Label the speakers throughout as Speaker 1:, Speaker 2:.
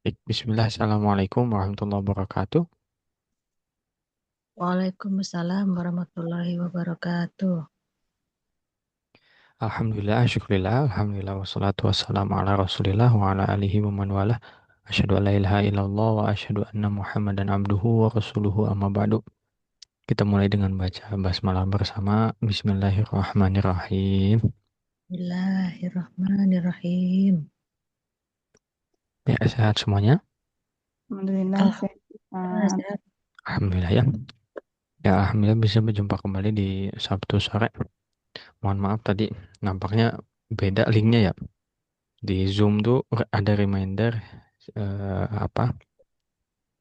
Speaker 1: Baik, Bismillah, Assalamualaikum warahmatullahi wabarakatuh.
Speaker 2: Waalaikumsalam warahmatullahi wabarakatuh.
Speaker 1: Alhamdulillah, syukurillah, alhamdulillah, wassalatu wassalamu ala rasulillah wa ala alihi wa man walah. Asyhadu an la ilaha illallah wa asyhadu anna muhammadan abduhu wa rasuluhu amma ba'du. Kita mulai dengan baca basmalah bersama. Bismillahirrahmanirrahim.
Speaker 2: Bismillahirrahmanirrahim.
Speaker 1: Ya, sehat semuanya.
Speaker 3: Alhamdulillah
Speaker 2: Alhamdulillah
Speaker 3: sehat.
Speaker 2: sehat.
Speaker 1: Alhamdulillah ya. Ya, alhamdulillah bisa berjumpa kembali di Sabtu sore. Mohon maaf tadi nampaknya beda linknya ya. Di Zoom tuh ada reminder apa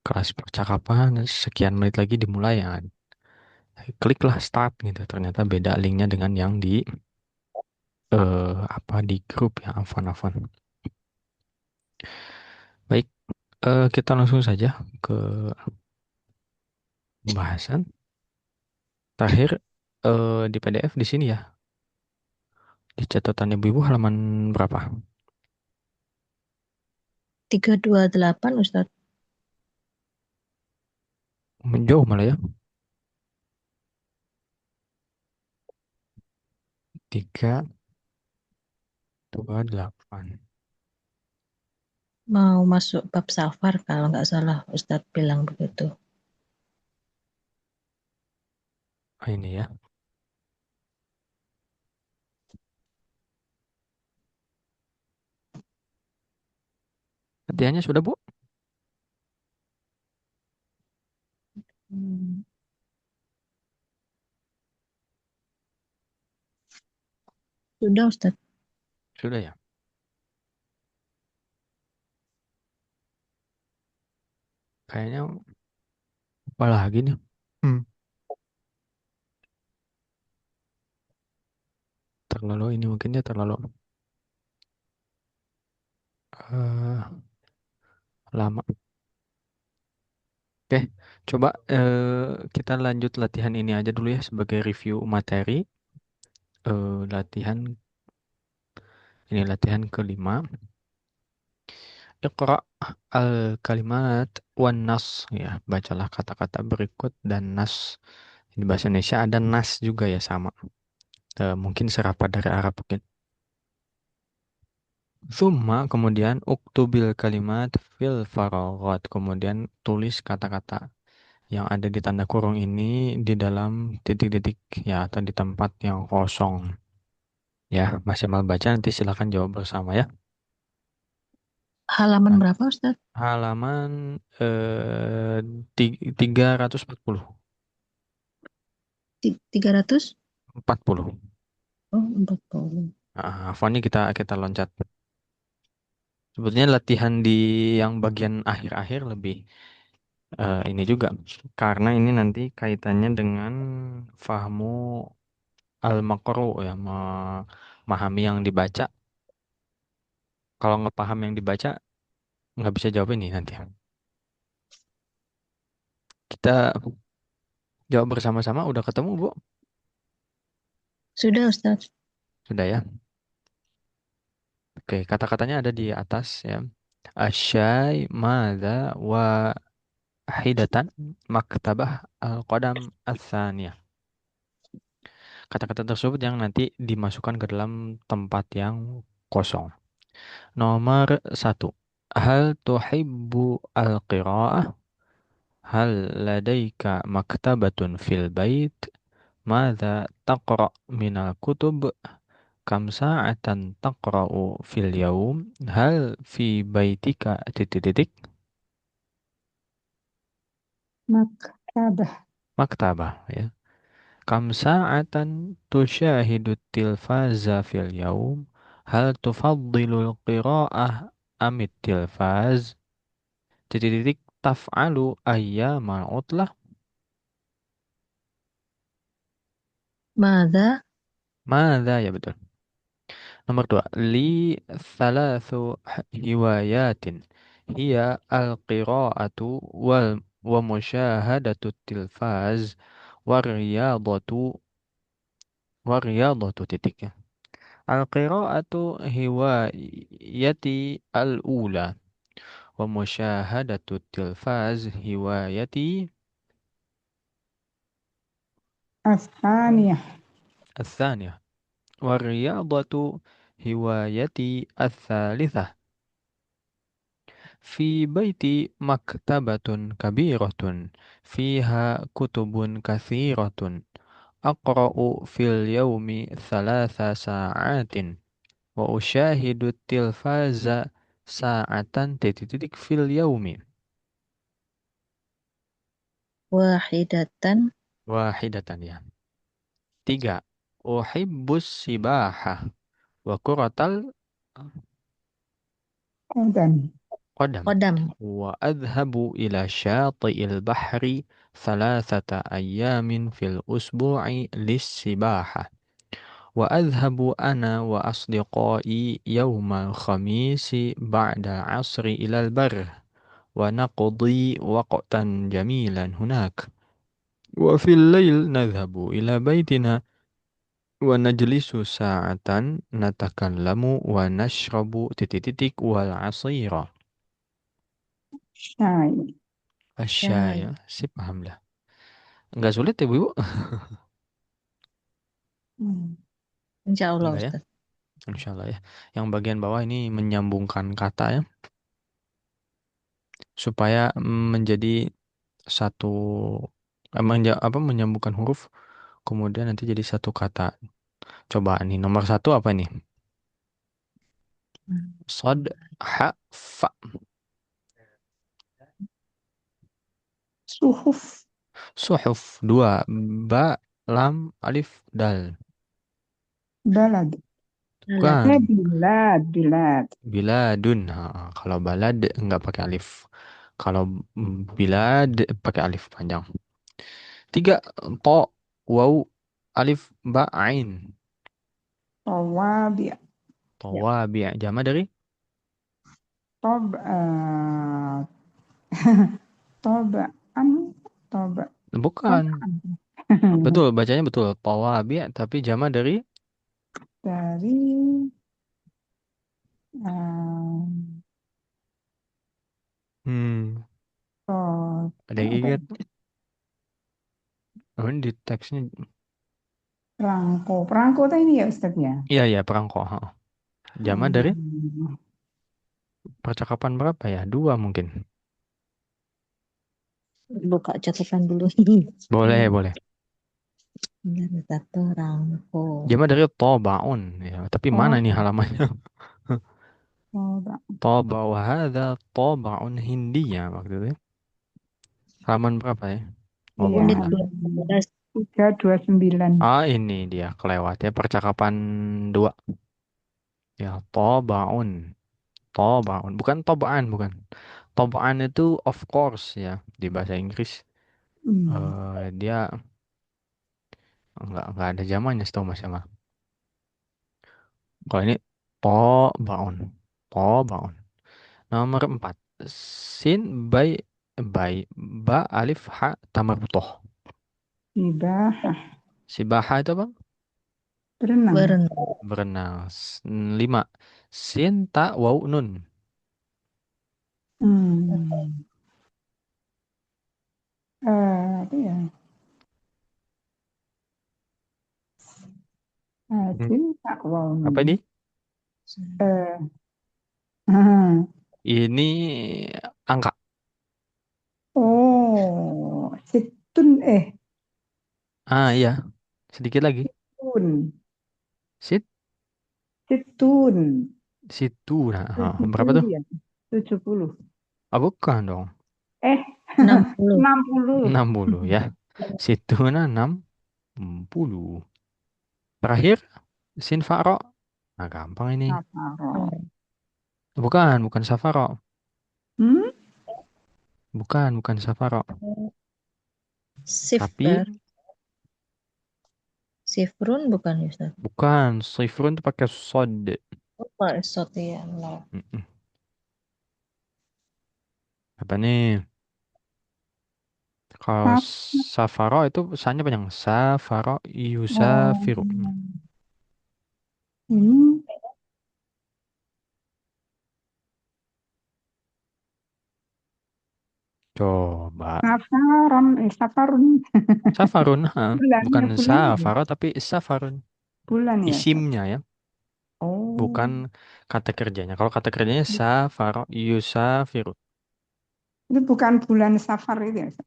Speaker 1: kelas percakapan sekian menit lagi dimulai ya. Kliklah start gitu. Ternyata beda linknya dengan yang di apa di grup ya Afan. Baik, kita langsung saja ke pembahasan. Terakhir di PDF di sini ya. Di catatan ibu-ibu halaman berapa?
Speaker 2: 328 Ustaz.
Speaker 1: Menjauh malah ya. 328.
Speaker 2: Mau masuk bab safar kalau nggak salah Ustaz bilang begitu.
Speaker 1: Ah, ini ya. Latihannya sudah Bu?
Speaker 2: Hmm. Sudah Ustaz.
Speaker 1: Sudah ya. Kayaknya apa lagi nih? Hmm. Terlalu ini mungkin ya terlalu eh lama. Oke, coba kita lanjut latihan ini aja dulu ya sebagai review materi. Latihan ini latihan kelima. Iqra al-kalimat wan nas ya, bacalah kata-kata berikut dan nas. Di bahasa Indonesia ada nas juga ya sama. Mungkin serapat dari Arab mungkin. Summa kemudian uktubil kalimat fil faraghat. Kemudian tulis kata-kata yang ada di tanda kurung ini di dalam titik-titik ya atau di tempat yang kosong. Ya, masih mau baca nanti silakan jawab bersama ya.
Speaker 2: Halaman
Speaker 1: Nah,
Speaker 2: berapa Ustaz?
Speaker 1: halaman 340.
Speaker 2: 300?
Speaker 1: 40.
Speaker 2: Oh, 40.
Speaker 1: Afwan kita kita loncat. Sebetulnya latihan di yang bagian akhir-akhir lebih ini juga karena ini nanti kaitannya dengan fahmu al-maqru ya, memahami yang dibaca. Kalau nggak paham yang dibaca nggak bisa jawab ini nanti. Kita jawab bersama-sama. Udah ketemu Bu?
Speaker 2: Sudah Ustaz.
Speaker 1: Sudah ya. Oke, kata-katanya ada di atas ya. Asyai madza wahidatan maktabah al-qadam ats-tsaniyah. Kata-kata tersebut yang nanti dimasukkan ke dalam tempat yang kosong. Nomor satu. Hal tuhibbu al-qira'ah? Hal ladaika maktabatun fil bait? Mada taqra' minal kutub? Kam sa'atan taqra'u fil yaum? Hal fi baitika titik-titik?
Speaker 3: Maktabah.
Speaker 1: Maktabah ya. Kam sa'atan tusyahidu tilfaza fil yaum? Hal tufaddilul qira'ah amit tilfaz? Titik-titik taf'alu ayyamal utlah?
Speaker 2: Mada?
Speaker 1: Mada ya betul. Nomor dua. Li thalathu hiwayatin. Hiya al-qira'atu wa musyahadatu tilfaz wa riyadatu titik ya. Al-qira'atu hiwayati al-ula ومشاهدة التلفاز هوايتي
Speaker 3: الثانية.
Speaker 1: الثانية، والرياضة هوايتي الثالثة. في بيتي مكتبة كبيرة فيها كتب كثيرة، أقرأ في اليوم 3 ساعات، وأشاهد التلفاز ساعة في اليوم
Speaker 2: wahidatan
Speaker 1: واحدة يعني. 3. أحب السباحة وكرة
Speaker 3: قدم.
Speaker 1: القدم،
Speaker 2: qadam
Speaker 1: وأذهب إلى شاطئ البحر 3 أيام في الأسبوع للسباحة، وأذهب أنا وأصدقائي يوم الخميس بعد العصر إلى البر، ونقضي وقتا جميلا هناك، وفي الليل نذهب إلى بيتنا ونجلس ساعة نتكلم ونشرب والعصير.
Speaker 3: شاي.
Speaker 2: syai.
Speaker 1: الشاي sip paham lah. Nggak sulit ya Bu Ibu?
Speaker 3: Hmm.
Speaker 2: Insya Allah
Speaker 1: Enggak ya,
Speaker 2: Ustaz.
Speaker 1: Insya Allah ya. Yang bagian bawah ini menyambungkan kata ya, supaya menjadi satu, menyambungkan huruf, kemudian nanti jadi satu kata. Coba nih nomor 1 apa nih? Sod, ha, fa.
Speaker 3: Suhuf.
Speaker 1: Suhuf 2. Ba, lam, alif, dal.
Speaker 3: Balad.
Speaker 2: Balad.
Speaker 1: Bukan.
Speaker 3: Bilad. Bilad.
Speaker 1: Biladun. Ha, kalau balad nggak pakai alif. Kalau bilad pakai alif panjang. 3. To, waw, alif, ba, ain.
Speaker 3: Tawabi.
Speaker 2: Ya.
Speaker 1: Tawabi' jama dari
Speaker 3: Tob. Tobaan. Tob.
Speaker 1: bukan.
Speaker 3: Tobaan.
Speaker 1: Betul, bacanya betul. Tawabi' tapi jama dari
Speaker 3: Dari um,
Speaker 1: hmm,
Speaker 3: to-
Speaker 1: ada yang
Speaker 3: apa
Speaker 1: ingat?
Speaker 3: itu?
Speaker 1: Oh, ini di teksnya.
Speaker 3: Perangko. Perangko tuh ini ya Ustaz ya.
Speaker 1: Iya, iya, perangko. Ha. Jama dari
Speaker 3: Hmm.
Speaker 1: percakapan berapa ya? 2 mungkin.
Speaker 2: Buka catatan dulu.
Speaker 1: Boleh, boleh.
Speaker 2: Benar, satu rangko.
Speaker 1: Jama dari tobaun ya, tapi mana
Speaker 3: Oh,
Speaker 1: ini halamannya?
Speaker 3: toba.
Speaker 1: Toba wa hadza tobaun hindiya maksudnya. Halaman berapa ya? Oh,
Speaker 3: Iya.
Speaker 1: belum
Speaker 2: Unit
Speaker 1: lah.
Speaker 2: 12.
Speaker 3: 329.
Speaker 1: Ah, ini dia kelewat ya, percakapan 2. Ya, tobaun. Tobaun, bukan tobaan, bukan. Tobaan itu of course ya di bahasa Inggris.
Speaker 3: Hmm.
Speaker 1: Dia nggak ada zamannya setahu Mas Yama. Kalau ini tobaun, tobaun. Nomor 4. Sin bay ba alif ha tamarbutoh.
Speaker 3: Ibahah.
Speaker 1: Sibaha itu apa?
Speaker 3: Berenang.
Speaker 2: Berenang.
Speaker 1: Berenang. 5. Sin ta waw nun.
Speaker 3: Hmm. Apa ya?
Speaker 1: Hmm,
Speaker 3: Adil tak
Speaker 1: Apa
Speaker 3: wow.
Speaker 1: ini?
Speaker 3: Eh, ah.
Speaker 1: Ini angka.
Speaker 3: Oh, situn
Speaker 1: Ah iya, sedikit lagi.
Speaker 3: situn.
Speaker 1: Sit,
Speaker 3: Situn.
Speaker 1: situ. Nah,
Speaker 3: tujuh
Speaker 1: berapa
Speaker 3: puluh
Speaker 1: tuh?
Speaker 3: ya? 70.
Speaker 1: Ah, bukan dong.
Speaker 3: Eh,
Speaker 2: 60.
Speaker 3: 60.
Speaker 1: 60 ya. Situ nah 60. Terakhir, sin fa'ro. Nah, gampang ini.
Speaker 3: Saparo.
Speaker 1: Bukan, bukan safaro.
Speaker 3: Hmm?
Speaker 1: Bukan safaro. Tapi
Speaker 2: Sifar. Sifrun bukan ya Ustaz?
Speaker 1: bukan. Sifrun itu pakai sod.
Speaker 2: Oh, Pak Ustaz ya. No.
Speaker 1: Mm-mm. Apa nih? Kalau
Speaker 3: Sap.
Speaker 1: safaro itu sannya panjang. Safaro
Speaker 3: Oh,
Speaker 1: yusafiru.
Speaker 3: ini.
Speaker 1: Coba.
Speaker 3: Safarun.
Speaker 1: Safarun, bukan
Speaker 3: Bulan ya?
Speaker 1: safaro tapi safarun.
Speaker 3: Bulan ya, Ustaz?
Speaker 1: Isimnya ya, bukan
Speaker 3: Oh,
Speaker 1: kata kerjanya. Kalau kata kerjanya safaro yusafiru.
Speaker 3: itu bukan bulan Safar itu ya, Ustaz?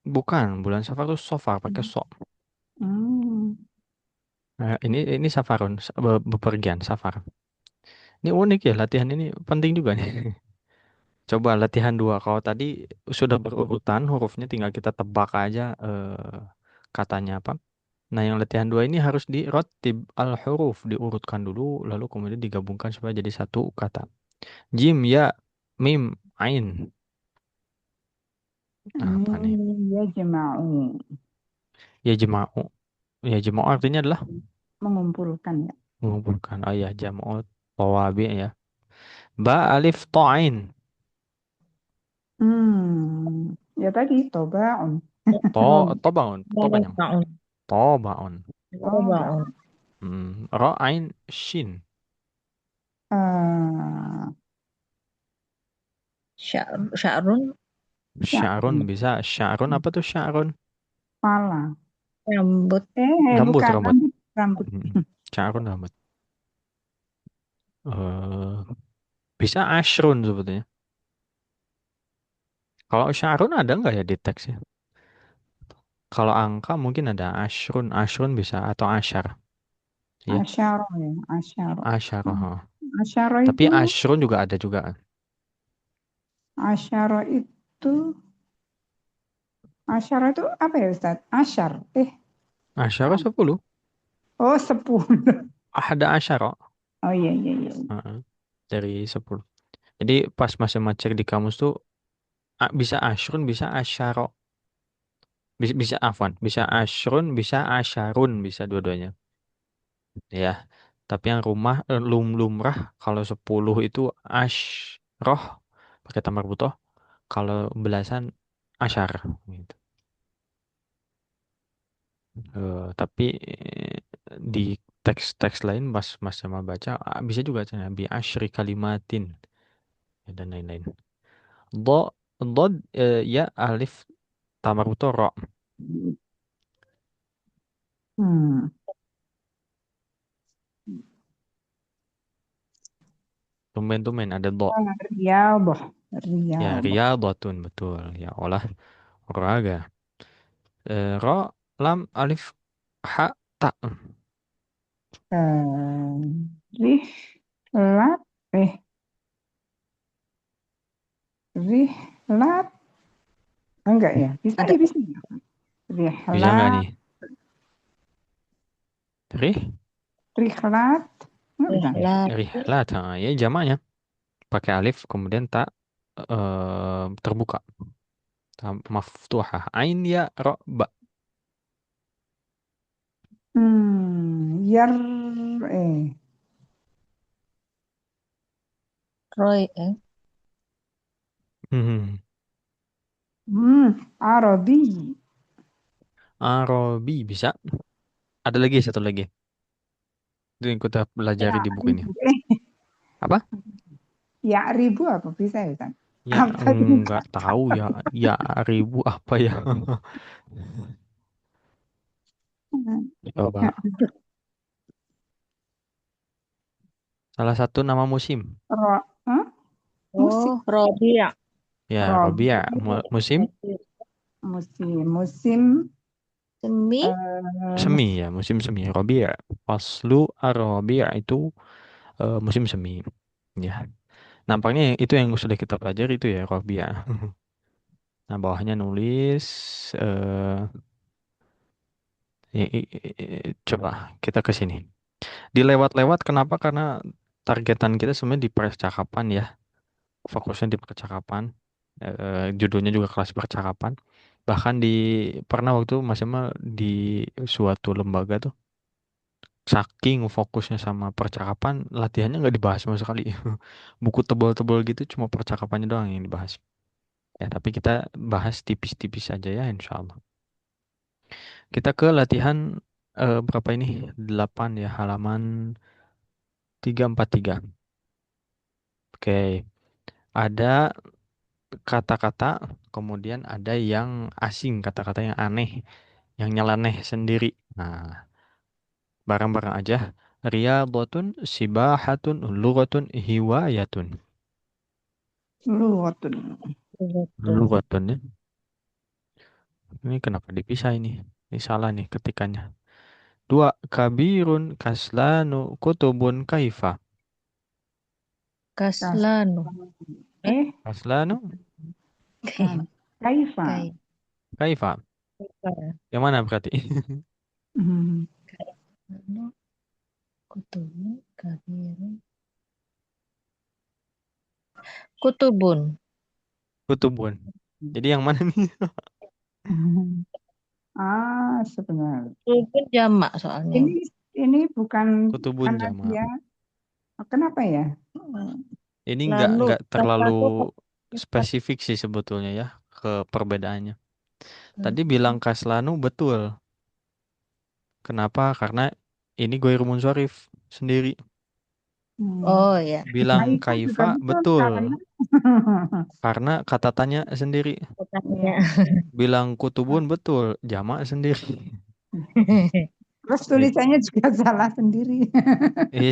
Speaker 1: Bukan, bulan safar itu sofar pakai so.
Speaker 3: Hmm.
Speaker 1: Ini safarun, bepergian safar. Ini unik ya, latihan ini penting juga nih. Coba latihan dua. Kalau tadi sudah berurutan hurufnya, tinggal kita tebak aja katanya apa. Nah, yang latihan dua ini harus di rotib al-huruf, diurutkan dulu, lalu kemudian digabungkan supaya jadi satu kata. Jim, ya, mim, ain. Apa nih?
Speaker 3: Ya jema'u.
Speaker 1: Ya jema'u. Ya jema'u artinya adalah
Speaker 3: Mengumpulkan ya.
Speaker 1: mengumpulkan. Oh ya, jam'u tawabi ya. Ba alif ta'ain.
Speaker 3: Ya tadi tobaun.
Speaker 1: To, tobaun, to panjang.
Speaker 2: Baun.
Speaker 1: Tobaun.
Speaker 3: Toba.
Speaker 2: Baun.
Speaker 1: Ra ain shin.
Speaker 3: Eh,
Speaker 2: Sya'run.
Speaker 1: Sya'run
Speaker 3: Sya'run.
Speaker 1: bisa. Sya'run apa tuh sya'run?
Speaker 3: Pala.
Speaker 2: Rambut.
Speaker 1: Rambut,
Speaker 3: Bukan
Speaker 1: rambut.
Speaker 3: rambut. Rambut.
Speaker 1: Sya'run rambut. Eh, bisa ashrun sebetulnya. Kalau sya'run ada nggak ya di teksnya? Kalau angka mungkin ada ashrun. Ashrun bisa atau asyar. Iya,
Speaker 3: Asyaro ya. Asyaro.
Speaker 1: asyar.
Speaker 3: Asyaro
Speaker 1: Tapi
Speaker 3: itu.
Speaker 1: ashrun juga ada juga.
Speaker 3: Asyaro itu. Asyaro itu apa ya Ustaz? Asyar.
Speaker 1: Asyara 10.
Speaker 3: Oh 10.
Speaker 1: Ada asyara.
Speaker 3: Oh iya iya iya.
Speaker 1: Heeh, dari 10. Jadi pas masih cek di kamus tuh bisa ashrun, bisa asyara. Bisa afwan, bisa ashrun, bisa asyarun, bisa dua-duanya. Ya. Tapi yang lumrah kalau 10 itu asyroh pakai tambah butoh. Kalau belasan asyar gitu. Tapi di teks-teks lain pas Mas sama baca bisa juga bi asyri kalimatin ya, dan lain-lain. Do dod ya alif tambah butoh ro.
Speaker 3: Hmm.
Speaker 1: Tumben-tumben ada do.
Speaker 3: Riyadhah.
Speaker 1: Ya
Speaker 3: Riyadhah.
Speaker 1: riyadhatun betul. Ya olah olahraga. Ro lam alif ha ta.
Speaker 3: Eh, Rihlat. Eh, Rihlat. Enggak ya? Bisa
Speaker 2: Ada
Speaker 3: ya bisa.
Speaker 1: Bisa nggak
Speaker 3: Rihlat.
Speaker 1: nih? Rih,
Speaker 3: Rihlat. Enggak bisa.
Speaker 2: rihlat.
Speaker 1: rihlat. Ya jamaknya pakai alif kemudian tak terbuka. Maftuhah. Ain ya ro ba.
Speaker 3: Yar. Eh.
Speaker 2: Roy.
Speaker 1: Hmm.
Speaker 3: Arabi.
Speaker 1: Arobi bisa. Ada lagi satu lagi. Itu yang kita
Speaker 3: Ya,
Speaker 1: pelajari di buku ini.
Speaker 3: ribu.
Speaker 1: Apa?
Speaker 3: Ya, ribu apa bisa ya, Ustaz?
Speaker 1: Ya
Speaker 3: Apa juga?
Speaker 1: nggak tahu ya. Ya ribu apa ya? Coba. Salah satu nama musim.
Speaker 3: Ro, Hah? Musik.
Speaker 2: Oh, Robia.
Speaker 1: Ya
Speaker 3: Robi.
Speaker 1: Robia. Musim
Speaker 3: Musim.
Speaker 2: Semi.
Speaker 3: eh,
Speaker 1: semi ya. Musim semi. Robia. Faslu ar-Robia itu musim semi. Ya. Nampaknya itu yang sudah kita pelajari itu ya Robia. Nah, bawahnya nulis coba kita ke sini. Dilewat-lewat kenapa? Karena targetan kita sebenarnya di percakapan ya. Fokusnya di percakapan. Judulnya juga kelas percakapan. Bahkan pernah waktu Mas Emma di suatu lembaga tuh saking fokusnya sama percakapan, latihannya nggak dibahas sama sekali. Buku tebal-tebal gitu cuma percakapannya doang yang dibahas. Ya, tapi kita bahas tipis-tipis aja ya, insya Allah. Kita ke latihan berapa ini? 8 ya, halaman 343. Oke, ada kata-kata, kemudian ada yang asing, kata-kata yang aneh, yang nyeleneh sendiri. Nah, barang-barang aja. Riyadhatun, sibahatun, lughatun, hiwayatun.
Speaker 3: Luwatun.
Speaker 2: Betul.
Speaker 1: Lughatun ya. Ini kenapa dipisah ini? Ini salah nih ketikannya. Dua, kabirun, kaslanu, kutubun, kaifa.
Speaker 3: Kas.
Speaker 2: Kaslanu.
Speaker 3: Eh,
Speaker 1: Kaslanu,
Speaker 3: ah, Kaifa.
Speaker 2: Kai.
Speaker 1: kaifa.
Speaker 2: Kai.
Speaker 1: Yang mana berarti?
Speaker 3: Hmm.
Speaker 2: Kaslanu. Kutubun. Kabirun. Kutubun.
Speaker 1: Kutubun. Jadi yang mana nih?
Speaker 3: Sebenarnya.
Speaker 2: Kutubun jamak soalnya.
Speaker 3: Ini ini bukan
Speaker 1: Kutubun
Speaker 3: karena
Speaker 1: jama.
Speaker 3: dia kenapa ya?
Speaker 1: Ini
Speaker 2: Lalu
Speaker 1: nggak terlalu
Speaker 2: kaslanu.
Speaker 1: spesifik sih sebetulnya ya ke perbedaannya. Tadi bilang kaslanu betul. Kenapa? Karena ini Ghairul Munsharif sendiri.
Speaker 3: Hmm.
Speaker 2: Oh ya.
Speaker 1: Bilang
Speaker 3: Kaifa juga
Speaker 1: kaifa
Speaker 3: betul
Speaker 1: betul.
Speaker 3: karena
Speaker 1: Karena kata tanya sendiri.
Speaker 2: Katanya.
Speaker 3: ya.
Speaker 1: Bilang kutubun betul. Jamak sendiri.
Speaker 3: Terus
Speaker 1: Gitu.
Speaker 3: tulisannya juga salah sendiri.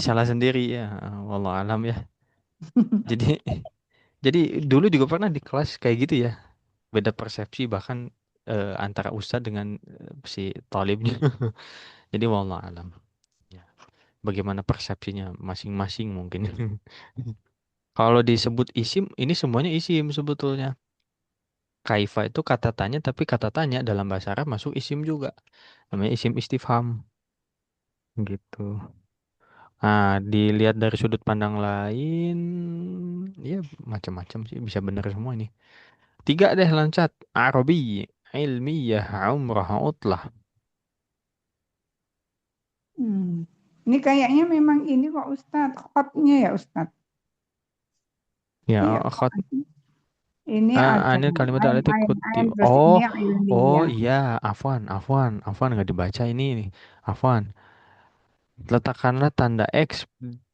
Speaker 1: Salah sendiri ya. Wallah alam ya. Jadi jadi dulu juga pernah di kelas kayak gitu ya. Beda persepsi bahkan antara ustadz dengan si talibnya. Jadi wallah alam. Ya. Bagaimana persepsinya masing-masing mungkin. Kalau disebut isim, ini semuanya isim sebetulnya. Kaifa itu kata tanya, tapi kata tanya dalam bahasa Arab masuk isim juga. Namanya isim istifham. Gitu. Nah, dilihat dari sudut pandang lain, ya macam-macam sih. Bisa benar semua ini. Tiga deh loncat. Arabi, ilmiyah, umrah, utlah.
Speaker 3: Hmm. Ini kayaknya memang ini kok Ustadz, hotnya ya Ustadz. Iya,
Speaker 1: Ya,
Speaker 3: kok ini ada
Speaker 1: Anil kalimat
Speaker 3: ain,
Speaker 1: alati
Speaker 3: ain,
Speaker 1: kuti.
Speaker 3: ain, terus
Speaker 1: Oh,
Speaker 3: ini
Speaker 1: oh
Speaker 3: ilmiah.
Speaker 1: iya, afwan nggak dibaca ini nih. Afwan. Letakkanlah tanda X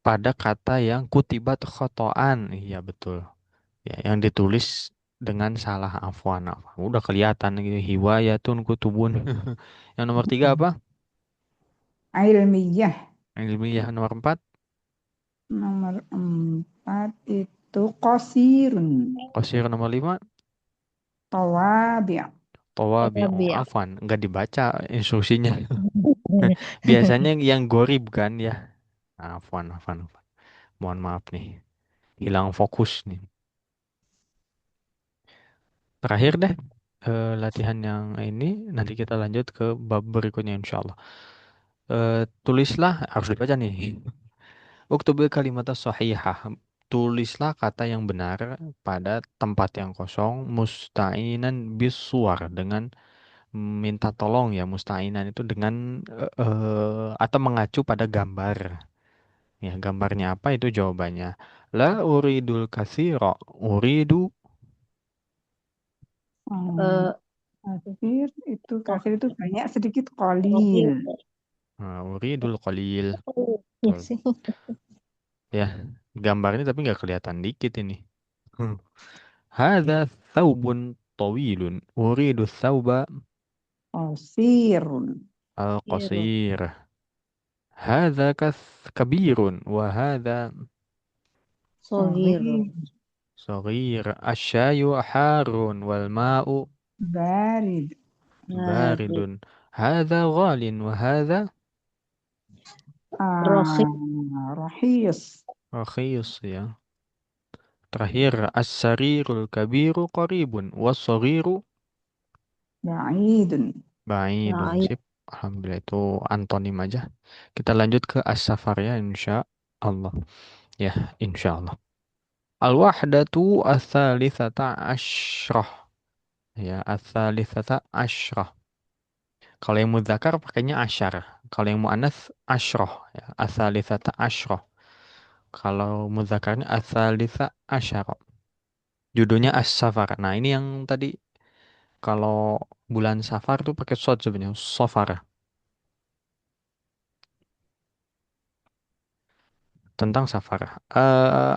Speaker 1: pada kata yang kutibat khotoan. Iya betul. Ya, yang ditulis dengan salah afwan. Afwan. Udah kelihatan gitu. Hiwayatun kutubun. Yang nomor tiga apa?
Speaker 3: Ilmiah.
Speaker 1: Ilmiah nomor empat.
Speaker 3: Nomor 4 itu kosirun.
Speaker 1: Qasir nomor lima.
Speaker 3: Tawabi'.
Speaker 1: Tawabi. Oh,
Speaker 2: Rabi'.
Speaker 1: afwan. Nggak dibaca instruksinya. Biasanya yang gorib kan ya. Afwan. Mohon maaf nih. Hilang fokus nih. Terakhir deh latihan yang ini nanti kita lanjut ke bab berikutnya insya Allah. Tulislah harus dibaca nih. Uktubil kalimat sahihah. Tulislah kata yang benar pada tempat yang kosong musta'inan bisuar dengan minta tolong ya musta'inan itu dengan atau mengacu pada gambar. Ya, gambarnya apa itu jawabannya. La uridul katsira, uridu
Speaker 3: Hmm,
Speaker 2: Eh,
Speaker 3: kasir itu banyak sedikit
Speaker 2: Rabi'.
Speaker 3: kolil.
Speaker 1: uridul qalil.
Speaker 2: Ya
Speaker 1: Betul.
Speaker 2: sih.
Speaker 1: Ya, gambarnya tapi nggak kelihatan dikit ini. Hmm. Hadza thawbun tawilun. Uridu thawba
Speaker 3: Kosirun.
Speaker 2: Irun.
Speaker 1: al-qasir. Hadza kabirun. Wa hadza
Speaker 2: Sogirun.
Speaker 3: Sogir.
Speaker 1: saghir. Asyayu harun. Wal ma'u
Speaker 3: Barid.
Speaker 2: Nabi.
Speaker 1: baridun. Hadza ghalin. Wa hadza
Speaker 2: Rohi.
Speaker 3: Rahis.
Speaker 1: rakhis ya. Terakhir, as-sarirul kabiru qaribun. Was-saghiru
Speaker 3: Ba'idun.
Speaker 1: ba'idun.
Speaker 2: Naib.
Speaker 1: Sip. Alhamdulillah itu antonim aja. Kita lanjut ke as-safar ya insya Allah. Ya, insya Allah. Al-wahdatu ats-tsalitsata asyrah. Ya, ats-tsalitsata asyrah. Kalau yang mudzakar pakainya asyar. Kalau yang muannats asyrah. Ya, ats-tsalitsata asyrah. Kalau mudzakarnya ats-tsalitsa asyara. Judulnya as-safar. Nah, ini yang tadi kalau bulan safar tuh pakai sod sebenarnya. Safar. tentang safar.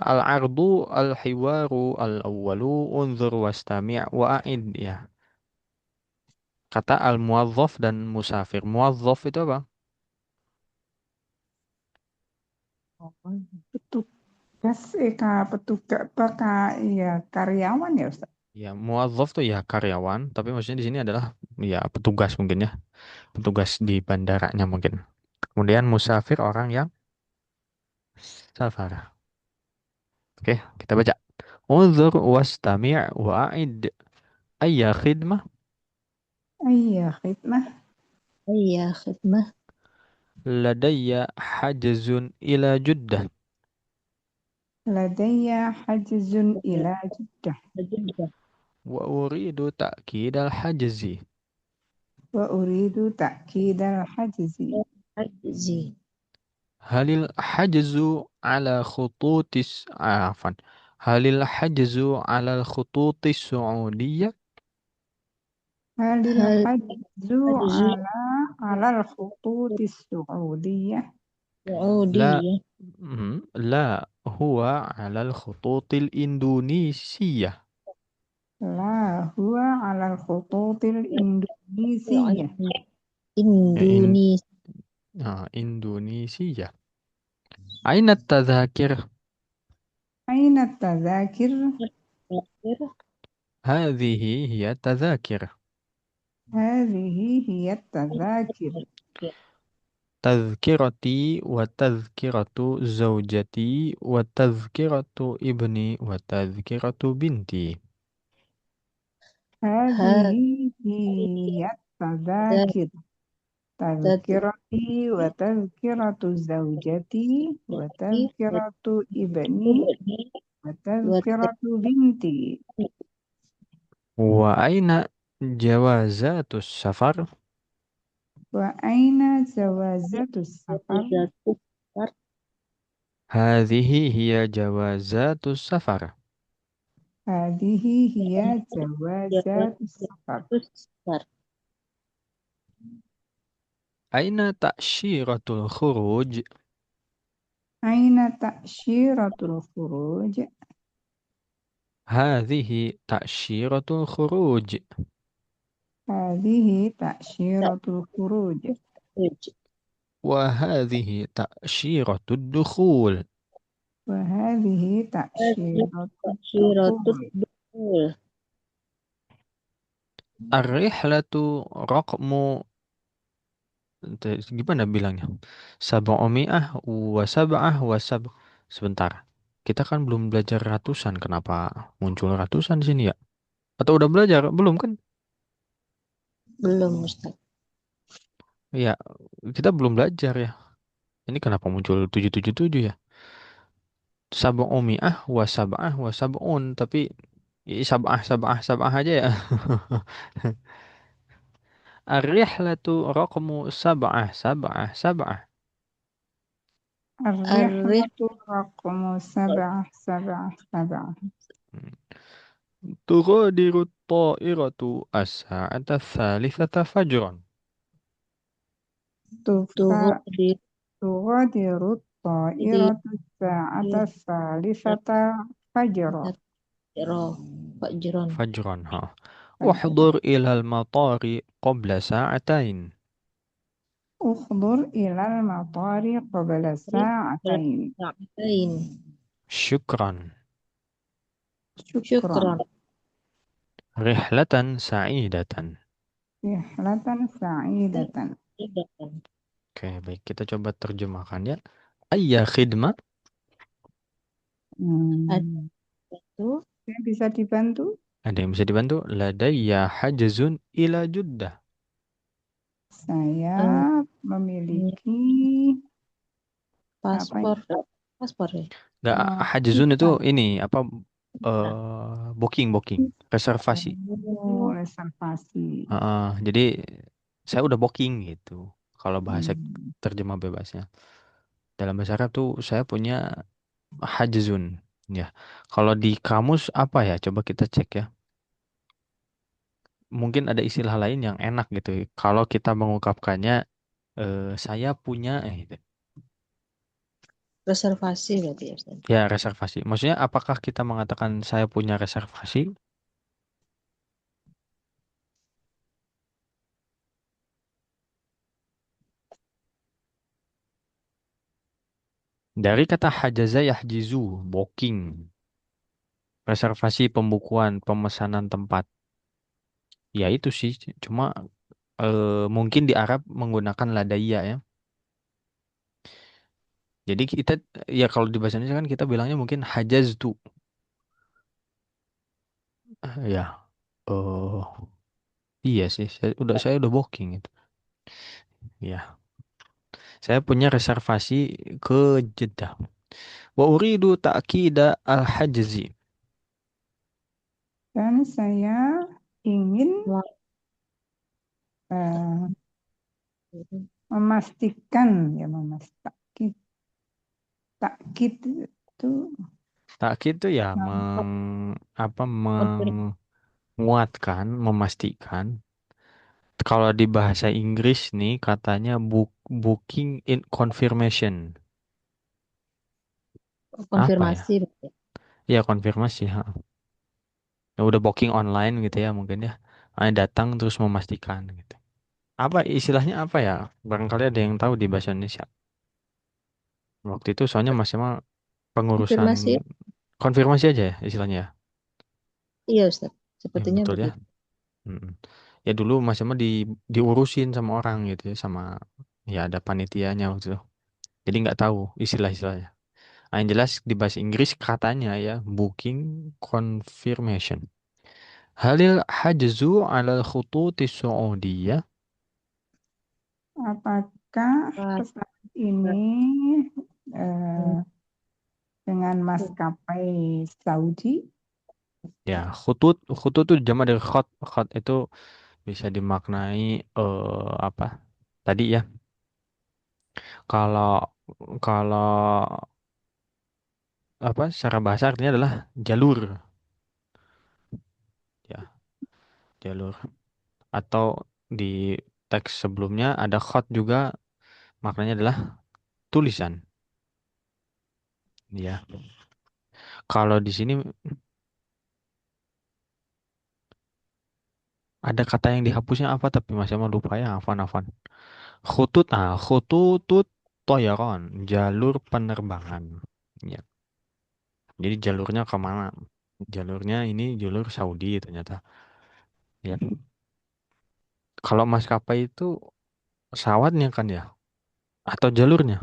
Speaker 1: Al-ardu al-hiwaru al-awwalu unzur wastami' wa'id ya. Kata al-muwazzaf dan musafir. Muwazzaf itu apa?
Speaker 3: Petugas, petugas, iya, karyawan ya Ustaz.
Speaker 1: Ya, muwazzaf tuh ya karyawan, tapi maksudnya di sini adalah ya petugas mungkin ya. Petugas di bandaranya mungkin. Kemudian musafir orang yang safar. Oke, kita baca. Unzur wastami' wa'id. Ayya khidmah
Speaker 3: Iya, khidmah.
Speaker 2: Iya, khidmah.
Speaker 1: ladayya hajzun ila Juddah
Speaker 3: Ladayya hajzun ila Jeddah.
Speaker 2: Juga.
Speaker 1: wa uridu ta'kid al-hajzi.
Speaker 3: Wa uridu ta'kidal hajzi.
Speaker 2: Haji.
Speaker 1: Halil hajzu ala khututis afan. Halil hajzu ala khututis Saudiyah?
Speaker 3: Halil
Speaker 2: Hal
Speaker 3: hajzu
Speaker 2: haji
Speaker 3: ala al-khututis Saudiyah.
Speaker 1: La,
Speaker 2: Saudi.
Speaker 1: la huwa ala al-khututil Indonesiyah.
Speaker 3: La huwa ala al-khututil Indonesiyah.
Speaker 1: Ya, in,
Speaker 2: Indonesia.
Speaker 1: Indonesia. Aina tadhakir?
Speaker 3: Aina tadzakir?
Speaker 1: Hadhihi hiya tadhakir.
Speaker 3: Hadhihi hiya tadzakir.
Speaker 1: Tazkirati wa tazkiratu zaujati wa tazkiratu ibni wa tazkiratu binti.
Speaker 3: Hadhihi hiya tadzakir. Tazkirati wa tazkiratu zaujati wa tazkiratu ibni wa tazkiratu binti.
Speaker 1: Wa aina jawazatus safar?
Speaker 3: Wa aina jawazatus safar?
Speaker 1: Hadhihi hiya jawazatus safar.
Speaker 3: Hadhihi hiya jawazatus safar.
Speaker 1: Aina ta'syiratul khuruj?
Speaker 3: Aina ta'syiratul khuruj?
Speaker 1: Hadhihi ta'syiratul khuruj.
Speaker 3: Hadhihi ta'syiratul khuruj.
Speaker 1: Wa hadhihi ta'syiratud dukhul.
Speaker 3: Wa hadhihi ta'syiratul dukhul.
Speaker 1: Ar-rihlatu raqmu gimana bilangnya? Sab'umi'ah wa sab'ah wa sab. Sebentar. Kita kan belum belajar ratusan. Kenapa muncul ratusan di sini ya? Atau udah belajar? Belum kan?
Speaker 2: Belum, Ustaz.
Speaker 1: Ya, kita belum belajar ya. Ini kenapa muncul 777 ya? Sab'umi'ah wa sab'ah wa sab'un. Tapi sab'ah sab'ah sab'ah aja ya. Ar-rihlatu raqmu sab'ah sab'ah sab'ah.
Speaker 2: Arif
Speaker 3: Ar-rihlatu raqmu sab'ah sab'ah sab'ah.
Speaker 1: تغادر الطائرة الساعة الثالثة فجرا.
Speaker 2: tunggu
Speaker 3: Tufta
Speaker 2: di
Speaker 3: tughadiru ta'iratu sa'ata salisata fajra.
Speaker 2: Pak Jeron.
Speaker 1: فجرا ها.
Speaker 3: Fajra.
Speaker 1: واحضر إلى المطار قبل ساعتين.
Speaker 3: Ukhdur ilal matari qabla sa'atain.
Speaker 2: Sa'atain.
Speaker 1: شكرا.
Speaker 3: Syukran.
Speaker 2: Syukron.
Speaker 1: رحلة سعيدة.
Speaker 3: Rihlatan sa'idatan.
Speaker 1: Oke, baik. Kita coba terjemahkan ya. Ayya khidmah.
Speaker 3: Hmm.
Speaker 2: Itu
Speaker 3: Saya bisa dibantu?
Speaker 1: Ada yang bisa dibantu? Ladayya hajzun ila Juddah.
Speaker 3: Saya memiliki apa
Speaker 2: paspor. Paspor ya.
Speaker 1: Nggak, hajzun itu
Speaker 3: visa.
Speaker 1: ini apa booking reservasi.
Speaker 3: Reservasi.
Speaker 1: Jadi saya udah booking gitu. Kalau bahasa
Speaker 3: Hmm.
Speaker 1: terjemah bebasnya. Dalam bahasa Arab tuh saya punya hajzun. Ya. Kalau di kamus apa ya? Coba kita cek ya. Mungkin ada istilah lain yang enak gitu. Kalau kita mengungkapkannya saya punya gitu.
Speaker 2: Reservasi berarti ya Ustaz.
Speaker 1: Ya, reservasi. Maksudnya apakah kita mengatakan saya punya reservasi? Dari kata hajaza yahjizu, booking, reservasi pembukuan, pemesanan tempat. Ya itu sih, cuma mungkin di Arab menggunakan ladaiya ya. Jadi kita ya kalau di bahasa Indonesia kan kita bilangnya mungkin hajaztu. Ya. Oh, iya sih, saya udah booking itu. Ya. Saya punya reservasi ke Jeddah. Wa uridu ta'kida al-hajzi.
Speaker 3: Dan saya ingin
Speaker 2: Mau-
Speaker 3: eh, memastikan ya memastikan takkit itu
Speaker 1: Takkid itu ya
Speaker 3: nah,
Speaker 1: apa
Speaker 2: konfirmasi.
Speaker 1: menguatkan, memastikan. Kalau di bahasa Inggris nih katanya booking in confirmation. Apa ya?
Speaker 2: Konfirmasi berarti.
Speaker 1: Ya konfirmasi. Ha. Ya, udah booking online gitu ya mungkin ya. Datang terus memastikan gitu. Apa istilahnya apa ya? Barangkali ada yang tahu di bahasa Indonesia. Waktu itu soalnya masih mah pengurusan
Speaker 2: Konfirmasi,
Speaker 1: konfirmasi aja ya istilahnya ya.
Speaker 2: iya Ustaz.
Speaker 1: Ya
Speaker 2: Sepertinya
Speaker 1: betul ya.
Speaker 2: begitu.
Speaker 1: Mm-mm. Ya dulu masih mah diurusin sama orang gitu ya sama ya ada panitianya waktu itu. Jadi nggak tahu istilah-istilahnya. Yang jelas di bahasa Inggris katanya ya booking confirmation. Halil hajzu ala khututi Saudiyah.
Speaker 3: apakah
Speaker 2: Wah,
Speaker 3: pesawat ini eh, dengan maskapai Saudi.
Speaker 1: Ya, khutut itu jama dari khot. Khot itu bisa dimaknai apa? Tadi ya. Kalau kalau apa secara bahasa artinya adalah jalur ya, jalur. Atau di teks sebelumnya ada khot juga maknanya adalah tulisan. Ya. Kalau di sini ada kata yang dihapusnya apa tapi masih mau lupa ya, afan-afan. Khututut toyaron, jalur penerbangan. Ya. Jadi jalurnya kemana? Jalurnya ini jalur Saudi ternyata. Ya. Kalau maskapai itu pesawatnya kan ya? Atau jalurnya?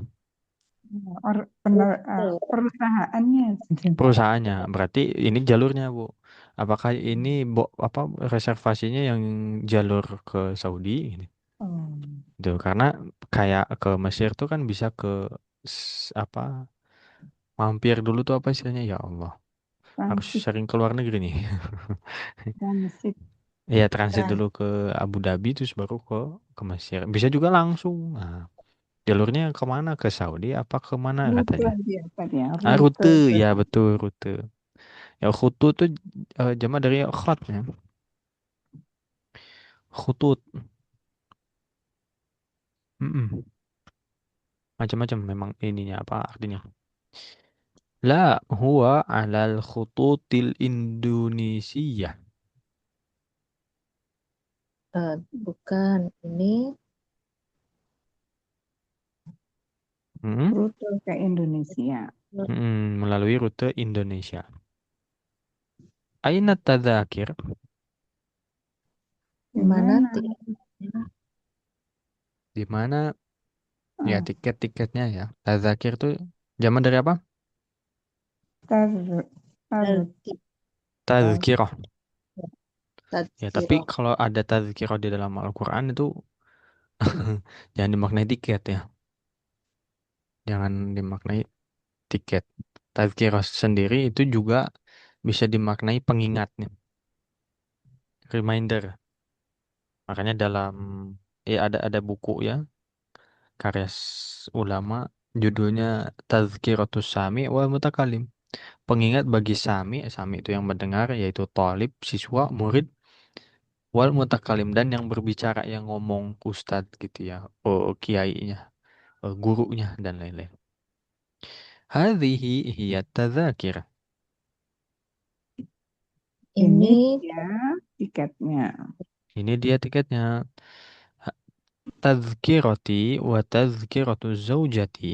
Speaker 3: Perusahaannya.
Speaker 1: Perusahaannya. Berarti ini jalurnya, Bu. Apakah ini apa reservasinya yang jalur ke Saudi? Ini?
Speaker 3: Oh,
Speaker 1: Tuh, karena kayak ke Mesir tuh kan bisa ke apa mampir dulu tuh apa istilahnya ya Allah harus
Speaker 3: transit,
Speaker 1: sering keluar negeri nih.
Speaker 3: transit.
Speaker 1: Ya transit
Speaker 2: trans.
Speaker 1: dulu ke Abu Dhabi terus baru ke Mesir. Bisa juga langsung. Nah, jalurnya kemana? Ke Saudi apa kemana
Speaker 3: Rute
Speaker 1: katanya?
Speaker 3: dia tadi ya,
Speaker 1: Ah,
Speaker 3: rute.
Speaker 1: rute, ya betul rute. Ya khutu tuh jama dari khat ya. Khutut. Mm-mm. Macam-macam memang ininya apa artinya. La huwa alal khututil Indonesia.
Speaker 2: Bukan ini
Speaker 1: Mm-mm.
Speaker 3: Rute ke Indonesia.
Speaker 1: Melalui rute Indonesia. Aina tadzakir?
Speaker 3: Di
Speaker 2: di mana
Speaker 3: mana?
Speaker 2: tiketnya
Speaker 1: Di mana ya
Speaker 3: Ah,
Speaker 1: tiket-tiketnya ya. Tadzakir tuh zaman dari apa?
Speaker 3: tar, tar,
Speaker 2: tertib
Speaker 1: Tadzkirah. Ya, tapi
Speaker 2: tadkiro.
Speaker 1: kalau ada tadzkirah di dalam Al-Qur'an itu jangan dimaknai tiket ya. Jangan dimaknai tiket. Tadzkirah sendiri itu juga bisa dimaknai pengingatnya, reminder. Makanya dalam ya ada buku ya, karya ulama judulnya Tadzkiratus Sami wal Mutakalim. Pengingat bagi Sami, Sami itu yang mendengar yaitu talib, siswa, murid, wal mutakalim dan yang berbicara yang ngomong ustadz gitu ya, oh kiainya, gurunya dan lain-lain. Hadhihi hiya tadzakir.
Speaker 3: Ini
Speaker 2: Ini
Speaker 3: dia tiketnya.
Speaker 1: Ini dia tiketnya. Ha- Tadzkirati wa tadzkiratu zaujati.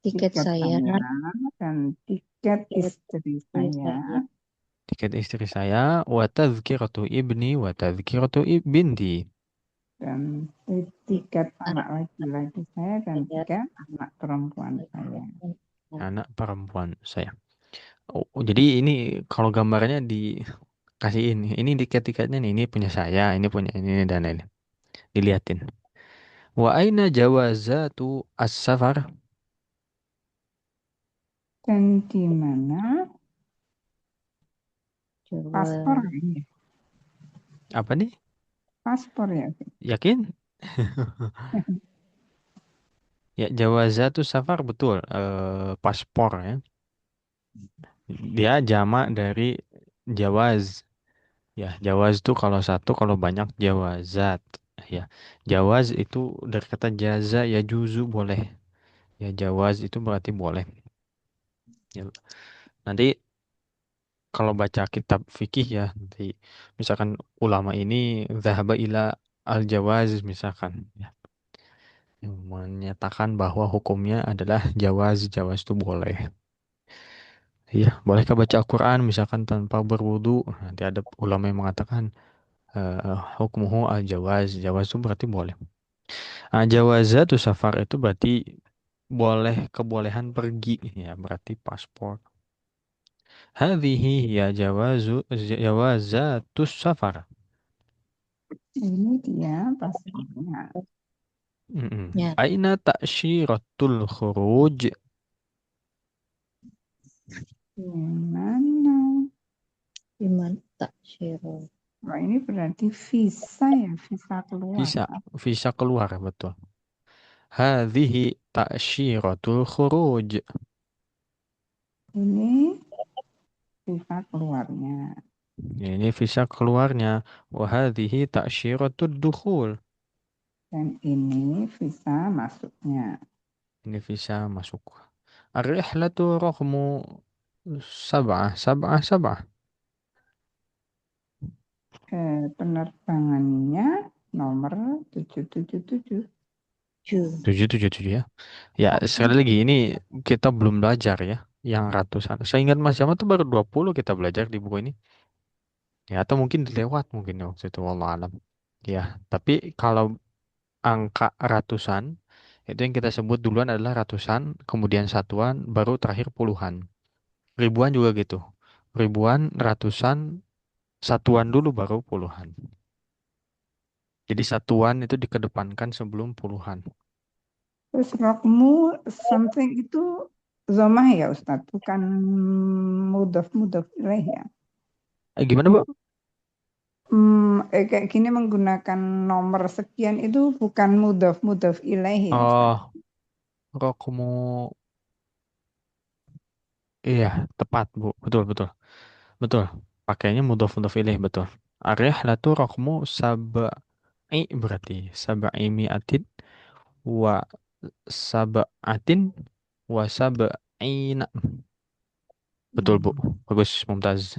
Speaker 2: tiket
Speaker 3: Tiket
Speaker 2: saya,
Speaker 3: saya dan tiket
Speaker 2: tiket
Speaker 3: istri
Speaker 2: istri
Speaker 3: saya
Speaker 2: saya,
Speaker 1: Tiket istri saya wa tadzkiratu ibni wa tadzkiratu binti.
Speaker 3: dan tiket
Speaker 2: anak
Speaker 3: anak laki-laki saya dan
Speaker 2: saya,
Speaker 3: tiket anak perempuan saya.
Speaker 1: Anak perempuan saya. Oh, jadi ini kalau gambarnya dikasih ini tiket-tiketnya nih, ini punya saya, ini punya ini dan ini. Diliatin. Wa aina jawazatu as-safar?
Speaker 3: Dan di mana paspor
Speaker 2: Jawa,
Speaker 3: ini?
Speaker 1: Apa nih?
Speaker 3: Paspor ya.
Speaker 1: Yakin? Ya, jawazatu safar betul. Paspor ya. Dia jamak dari jawaz. Ya, jawaz itu kalau satu, kalau banyak jawazat. Ya, jawaz itu dari kata jaza ya juzu boleh. Ya, jawaz itu berarti boleh. Ya, nanti kalau baca kitab fikih ya, nanti misalkan ulama ini zahaba ila al-jawaz misalkan. Ya, yang menyatakan bahwa hukumnya adalah jawaz, jawaz itu boleh. Iya, bolehkah baca Al-Quran misalkan tanpa berwudu? Nanti ada ulama yang mengatakan hukmuhu al-jawaz. Jawaz itu berarti boleh. Jawazatu safar itu berarti boleh kebolehan pergi ya, berarti paspor. Hadhihi ya jawazatus safar.
Speaker 3: Ini dia paspornya.
Speaker 1: Mm-mm.
Speaker 2: ya,
Speaker 1: Aina ta'syiratul khuruj.
Speaker 3: Di mana?
Speaker 2: gimana tak share.
Speaker 3: Wah, ini berarti visa ya, visa keluar.
Speaker 1: Visa, visa keluar betul. Hadhihi ta'syiratul khuruj.
Speaker 3: Ini visa keluarnya.
Speaker 1: Ya, ini visa keluarnya. Wahadhihi ta'syiratud dukhul.
Speaker 3: Dan ini visa masuknya.
Speaker 1: Ini visa masuk. Ar-rihlatu raqmu sab'ah, sab'ah, sab'ah.
Speaker 3: Penerbangannya nomor 777.
Speaker 2: Ju,
Speaker 1: Tujuh, tujuh, tujuh ya. Ya, sekali lagi ini kita belum belajar ya. Yang ratusan. Saya ingat Mas Jamal tuh baru 20 kita belajar di buku ini. Ya, atau mungkin dilewat mungkin ya waktu itu. Wallah alam. Ya, tapi kalau angka ratusan, itu yang kita sebut duluan adalah ratusan, kemudian satuan, baru terakhir puluhan. Ribuan juga gitu. Ribuan, ratusan, satuan dulu baru puluhan. Jadi satuan itu dikedepankan sebelum puluhan.
Speaker 3: Terus rokmu something itu zomah ya Ustadz, bukan mudhof ilaih ya.
Speaker 1: Gimana Bu?
Speaker 3: Kayak gini menggunakan nomor sekian itu bukan mudhof ilaih ya Ustadz.
Speaker 1: Oh, rokmu. Iya, tepat Bu. Betul, betul. Betul. Pakainya mudhof mudhof ilaih betul. Ar-rihlatu rokmu sab'i berarti. Sab'i mi'atin wa sab'atin wa sab'ina. Betul Bu.
Speaker 3: Hmm.
Speaker 1: Bagus, Mumtaz.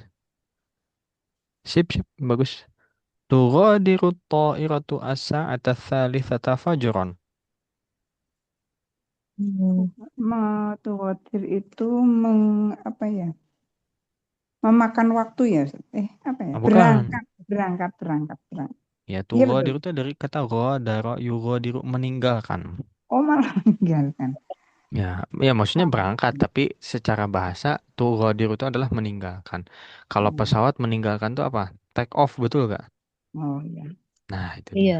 Speaker 1: Sip, sip. Bagus. Tughadiru ta'iratu as-sa'ata tsalitsata fajran.
Speaker 2: hmm,
Speaker 3: Matuwatir itu apa ya? Memakan waktu ya. Apa ya?
Speaker 1: Bukan.
Speaker 3: Berangkat.
Speaker 1: Ya,
Speaker 3: Iya betul.
Speaker 1: tughadiru itu dari kata ghadara yughadiru meninggalkan.
Speaker 3: Oh malah meninggalkan.
Speaker 1: Ya, ya maksudnya berangkat, tapi secara bahasa tughadiru itu adalah meninggalkan. Kalau
Speaker 3: Oh,
Speaker 1: pesawat meninggalkan itu apa? Take off betul gak?
Speaker 3: oh ya.
Speaker 1: Nah, itu dia.
Speaker 2: iya,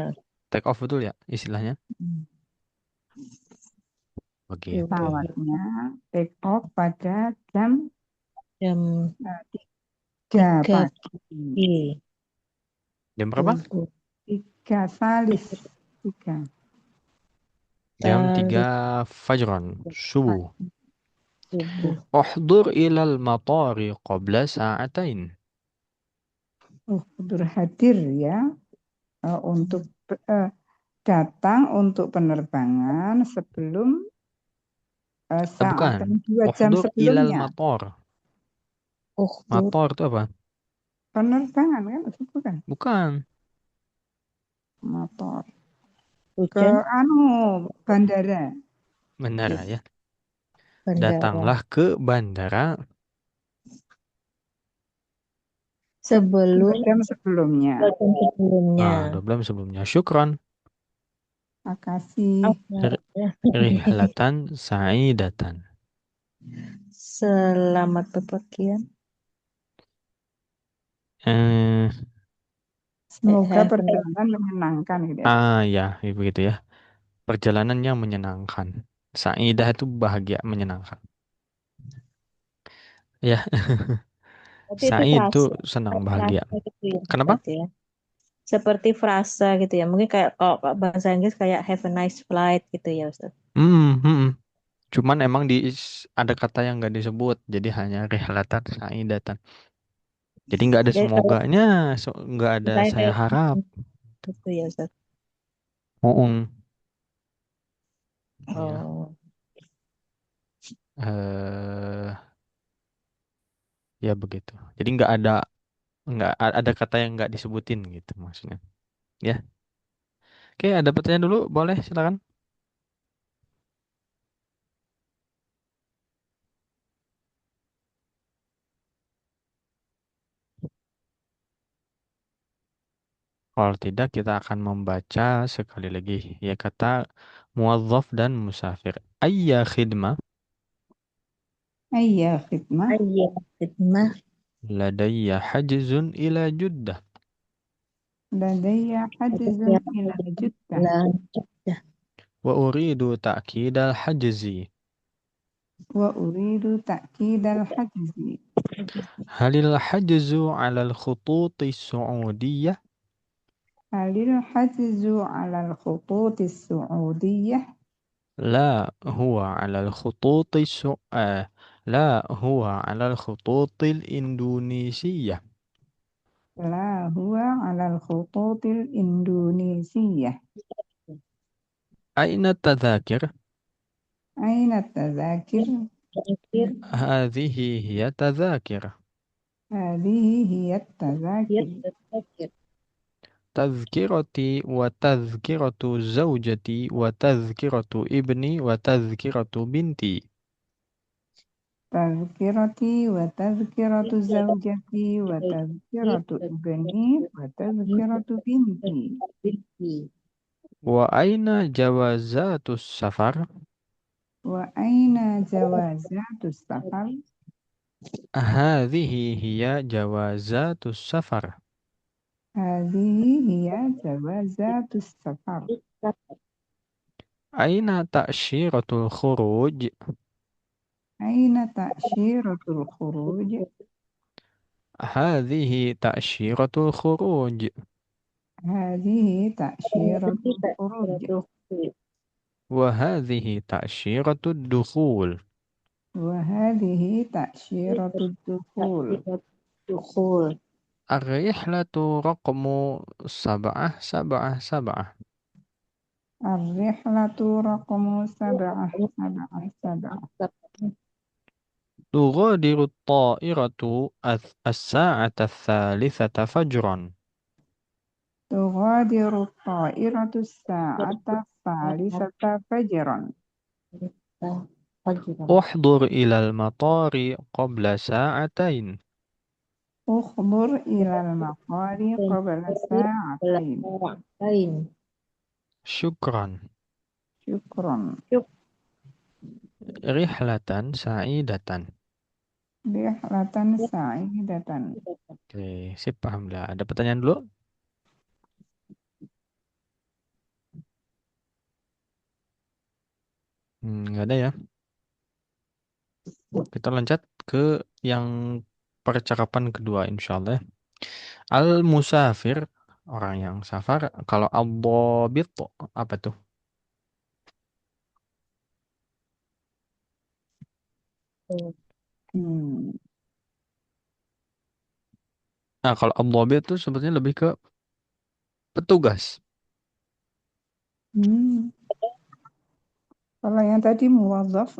Speaker 1: Take off betul ya istilahnya?
Speaker 3: Hmm.
Speaker 1: Begitu.
Speaker 3: Pesawatnya take off pada jam
Speaker 2: jam
Speaker 3: 3
Speaker 2: 3
Speaker 3: pagi.
Speaker 2: pagi,
Speaker 1: Jam berapa?
Speaker 2: subuh,
Speaker 3: 3 salis. 3
Speaker 1: Jam 3
Speaker 2: kali
Speaker 1: Fajron, subuh.
Speaker 3: pagi.
Speaker 2: subuh.
Speaker 1: Uhdur ilal matari qabla sa'atain.
Speaker 3: Kudur hadir ya untuk datang untuk penerbangan sebelum
Speaker 1: Bukan.
Speaker 3: Saatan 2 jam
Speaker 1: Uhdur ilal
Speaker 3: sebelumnya.
Speaker 1: mator.
Speaker 2: Ukhdur.
Speaker 1: Mator itu apa?
Speaker 3: Penerbangan kan? Bukan.
Speaker 1: Bukan.
Speaker 3: Motor. Ke
Speaker 2: Hujan.
Speaker 3: bandara.
Speaker 1: Bandara ya.
Speaker 2: Bandara.
Speaker 1: Datanglah ke bandara
Speaker 2: Sebelum
Speaker 3: 2 jam sebelumnya.
Speaker 2: jam sebelumnya.
Speaker 1: 2 bulan sebelumnya. Syukron.
Speaker 3: Makasih.
Speaker 1: R- Rihlatan sa'idatan.
Speaker 2: Selamat bepergian.
Speaker 1: Eh,
Speaker 3: Semoga
Speaker 2: Have a nice-
Speaker 3: perjalanan menyenangkan gitu ya.
Speaker 1: ya, begitu ya. Perjalanannya menyenangkan. Sa'idah itu bahagia, menyenangkan. Ya,
Speaker 2: Berarti itu
Speaker 1: Sa'id itu
Speaker 2: frasa.
Speaker 1: senang, bahagia.
Speaker 2: Gitu ya,
Speaker 1: Kenapa?
Speaker 2: berarti ya. Seperti frasa gitu ya. Mungkin kayak kalau bahasa Inggris kayak have a nice flight gitu ya, Ustaz.
Speaker 1: Hmm, hmm. Cuman emang ada kata yang nggak disebut, jadi hanya rihlatan sa'idatan. Jadi nggak ada
Speaker 2: Jadi kalau
Speaker 1: semoganya, nggak ada
Speaker 2: misalnya
Speaker 1: saya
Speaker 2: kayak
Speaker 1: harap.
Speaker 2: gitu ya, Ustaz.
Speaker 1: Oh, ya.
Speaker 2: Oh.
Speaker 1: Eh, ya begitu. Jadi nggak ada kata yang nggak disebutin gitu maksudnya. Ya. Oke, ada pertanyaan dulu, boleh silakan. Kalau tidak, kita akan membaca sekali lagi ya kata muwazzaf dan musafir. Ayya khidmah
Speaker 3: Iya, khidmah.
Speaker 2: Iya, fitnah.
Speaker 1: ladayya hajzun ila Juddah
Speaker 3: Ladayya hajzun ila Juddah.
Speaker 2: Lanjut.
Speaker 1: wa uridu ta'kidal hajzi.
Speaker 3: Wa uridu ta'kidal hajzi.
Speaker 1: Halil hajzu 'ala al-khututi as-su'udiyyah?
Speaker 3: Halil hajzu ala al-khututi as-su'udiyyah.
Speaker 1: لا هو على الخطوط السو... آه لا هو على الخطوط الإندونيسية.
Speaker 3: La huwa ala al-khututi al-Indonesia.
Speaker 1: أين التذاكر؟
Speaker 3: Aina tadzakir?
Speaker 2: Terakhir,
Speaker 1: هذه هي تذاكر.
Speaker 3: Hadihi hiya
Speaker 2: dia
Speaker 3: tadzakir.
Speaker 2: terakhir.
Speaker 1: تذكرتي وتذكرة زوجتي وتذكرة ابني وتذكرة بنتي.
Speaker 3: Tazkirati wa tazkiratu zawjati wa tazkiratu ibni wa tazkiratu binti.
Speaker 1: وأين جوازات السفر؟
Speaker 3: Wa aina jawazatu safar?
Speaker 1: هذه هي جوازات السفر.
Speaker 3: Hadihi hiya jawazatu safar.
Speaker 1: أين تأشيرة الخروج؟
Speaker 3: Aina ta'syiratul khuruj?
Speaker 1: هذه تأشيرة الخروج.
Speaker 3: Hadihi ta'syiratul khuruj.
Speaker 1: وهذه تأشيرة الدخول.
Speaker 3: Wa hadhihi ta'syiratud dukhul.
Speaker 2: Dukhul.
Speaker 1: الرحلة رقم 777.
Speaker 3: Ar-rihlatu raqmu sab'ah sab'ah sab'ah.
Speaker 1: تغادر الطائرة الساعة 3 فجرا.
Speaker 3: Tughadiru at-ta'iratu as-sa'ata thalithata fajran.
Speaker 1: أحضر إلى المطار قبل ساعتين.
Speaker 3: Ukhdur ilal maqari qabla sa'atain.
Speaker 1: شكرا.
Speaker 3: Syukron.
Speaker 1: رحلة سعيدة.
Speaker 3: Rihlatan sa'idatan.
Speaker 1: Oke, sip, paham lah. Ada pertanyaan dulu? Nggak ada ya. Kita loncat ke yang percakapan kedua insya Allah. Al-musafir, orang yang safar. Kalau al-dhabit, apa tuh?
Speaker 3: Hmm.
Speaker 1: Nah, kalau al-dhabit itu sebetulnya lebih ke petugas.
Speaker 3: Hmm. Kalau yang tadi muwazzaf,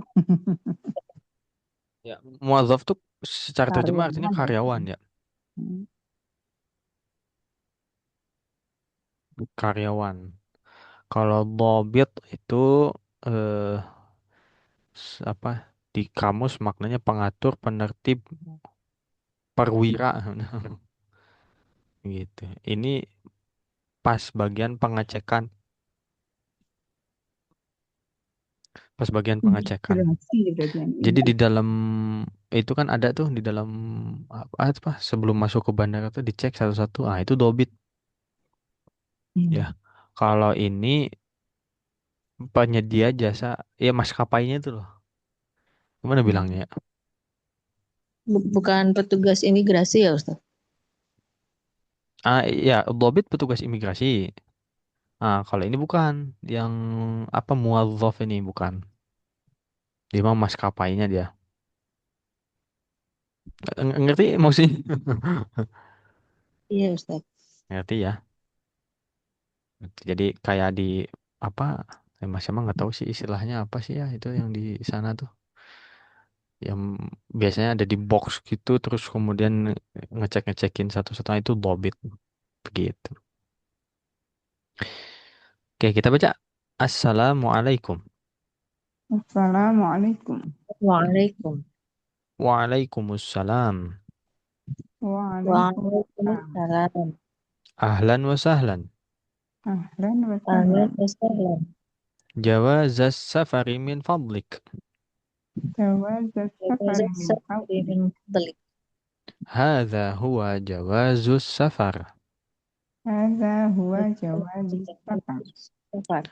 Speaker 1: Ya, muadzaf tuh secara terjemah artinya
Speaker 3: karyawan.
Speaker 1: karyawan ya.
Speaker 3: Hmm.
Speaker 1: Karyawan. Kalau dhabit itu eh apa di kamus maknanya pengatur, penertib, perwira gitu. Ini pas bagian pengecekan, pas bagian pengecekan.
Speaker 3: Imigrasi berarti yang
Speaker 1: Jadi di
Speaker 3: imigrasi.
Speaker 1: dalam itu kan ada tuh di dalam apa sebelum masuk ke bandara tuh dicek satu-satu. Ah, itu dhabit ya.
Speaker 3: Hmm.
Speaker 1: Kalau ini penyedia jasa ya maskapainya itu loh. Gimana bilangnya ya?
Speaker 2: Bukan petugas imigrasi ya Ustaz?
Speaker 1: Ah ya, dhabit petugas imigrasi. Ah, kalau ini bukan yang apa muadzaf ini bukan. Dia mah maskapainya dia. Ngerti maksudnya?
Speaker 2: Iya Ustaz.
Speaker 1: Ngerti ya. Jadi kayak di apa? Mas emang nggak tahu sih istilahnya apa sih ya itu yang di sana tuh. Yang biasanya ada di box gitu terus kemudian ngecek-ngecekin satu-satu. Nah, itu dhabit begitu. Oke, kita baca. Assalamualaikum.
Speaker 3: Assalamualaikum.
Speaker 2: Waalaikum.
Speaker 1: Waalaikumsalam.
Speaker 3: Waalaikumsalam.
Speaker 2: Waalaikumsalam.
Speaker 1: Ahlan wa sahlan.
Speaker 3: Ahlan wa
Speaker 2: Ahlan
Speaker 3: sahlan.
Speaker 2: wa sahlan.
Speaker 1: Jawaz safari min fadlik.
Speaker 3: جواز
Speaker 2: Jawaza
Speaker 3: السفر من
Speaker 2: safari
Speaker 3: فضلك.
Speaker 2: min fadlik.
Speaker 1: هذا هو جواز السفر.
Speaker 3: هذا هو جواز السفر.
Speaker 2: Safar.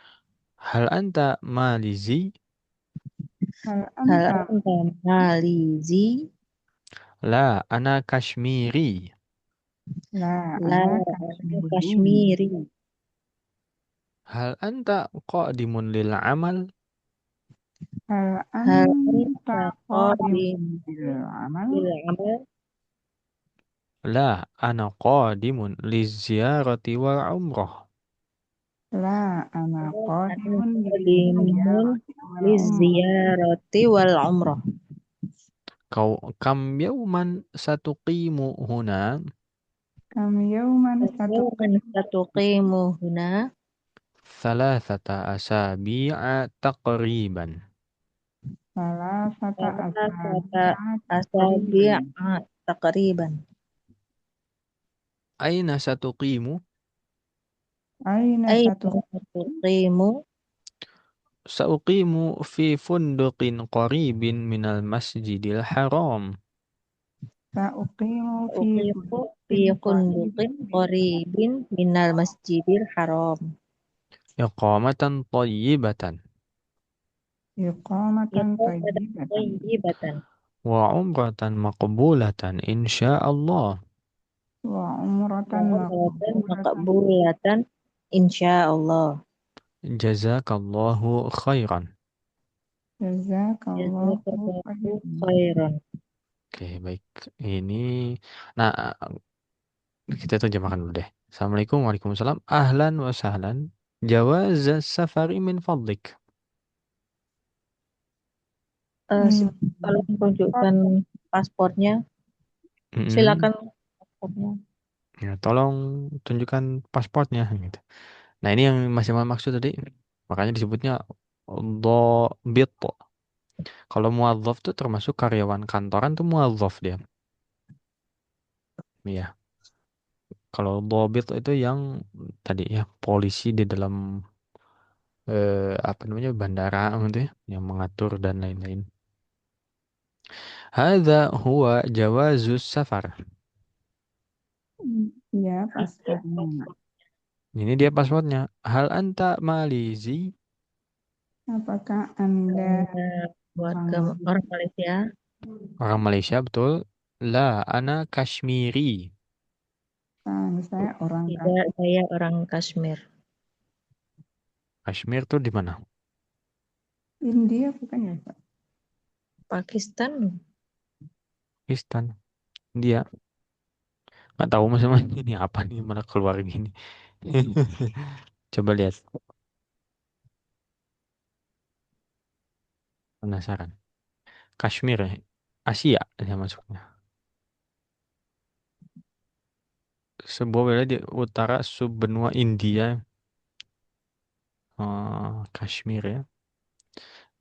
Speaker 1: هل أنت ماليزي؟
Speaker 3: هل
Speaker 2: Hal
Speaker 3: أنت
Speaker 2: anta malizi?
Speaker 1: لا أنا كشميري.
Speaker 3: لا
Speaker 2: La
Speaker 3: أنا
Speaker 2: ana
Speaker 3: كشميري.
Speaker 2: Kashmiri.
Speaker 1: هل أنت قادم للعمل؟
Speaker 3: هل
Speaker 2: Hal
Speaker 3: أنت
Speaker 2: anta
Speaker 3: قادم
Speaker 2: qadim
Speaker 3: للعمل؟
Speaker 2: bil amal?
Speaker 1: لا أنا قادم للزيارة والعمرة.
Speaker 3: لا أنا
Speaker 2: Ana
Speaker 3: قادم
Speaker 2: qadimun
Speaker 3: للزيارة
Speaker 2: li
Speaker 3: والعمرة.
Speaker 2: ziyarati wal umrah.
Speaker 1: كم يوما ستقيم هنا؟
Speaker 3: كم يوما
Speaker 2: Yawman
Speaker 3: ستقيم؟
Speaker 2: satuqimu huna?
Speaker 1: 3 أسابيع تقريبا.
Speaker 3: ثلاثة
Speaker 2: Salasata
Speaker 3: أسابيع
Speaker 2: asabi'a
Speaker 3: تقريبا.
Speaker 2: taqriban.
Speaker 1: أين ستقيم؟
Speaker 3: أين
Speaker 2: Aina
Speaker 3: ستقيم؟
Speaker 2: satuqimu?
Speaker 1: سأقيم في فندق قريب من المسجد الحرام.
Speaker 3: سأقيم في
Speaker 2: Uqimu fi
Speaker 3: فندق قريب
Speaker 2: funduqin
Speaker 3: من
Speaker 2: qaribin minal masjidil haram.
Speaker 1: إقامة طيبة
Speaker 3: إقامة
Speaker 2: Iqamatan
Speaker 3: طيبة
Speaker 2: tayyibatan.
Speaker 1: وعمرة مقبولة إن شاء الله.
Speaker 3: وعمرة
Speaker 2: Umratan
Speaker 3: مقبولة.
Speaker 2: maqbulatan insyaallah.
Speaker 1: جزاك الله خيرا.
Speaker 3: جزاك الله
Speaker 2: Jazakallahu
Speaker 3: خيرا.
Speaker 2: khairan.
Speaker 1: Oke, baik. Ini, nah kita terjemahkan dulu deh. Assalamualaikum, waalaikumsalam. Ahlan wa sahlan. Jawaz safari min fadlik.
Speaker 3: Hmm.
Speaker 2: Kalau menunjukkan paspornya,
Speaker 1: Mm-mm.
Speaker 2: silakan paspornya.
Speaker 1: Ya, tolong tunjukkan pasportnya gitu. Nah, ini yang masih maksud tadi. Makanya disebutnya dhabit. Kalau muadzaf tuh termasuk karyawan kantoran tuh muadzaf dia. Iya. Kalau dhabit itu yang tadi ya polisi di dalam apa namanya bandara gitu ya, yang mengatur dan lain-lain. Hadza huwa jawazus safar.
Speaker 3: Ya, paspornya.
Speaker 1: Ini dia paspornya. Hal anta Malizi?
Speaker 3: Apakah Anda orang
Speaker 2: Warga orang
Speaker 3: Malaysia?
Speaker 2: Malaysia.
Speaker 1: Orang Malaysia betul. La, ana Kashmiri.
Speaker 3: Saya orang
Speaker 2: Tidak, saya orang Kashmir.
Speaker 1: Kashmir tuh di mana?
Speaker 3: India bukan ya, Pak?
Speaker 2: Pakistan.
Speaker 1: Pakistan. Dia nggak tahu mas mas ini apa nih mana keluar gini. Coba lihat. Penasaran. Kashmir ya. Asia dia masuknya. Sebuah wilayah di utara subbenua India. Kashmir ya.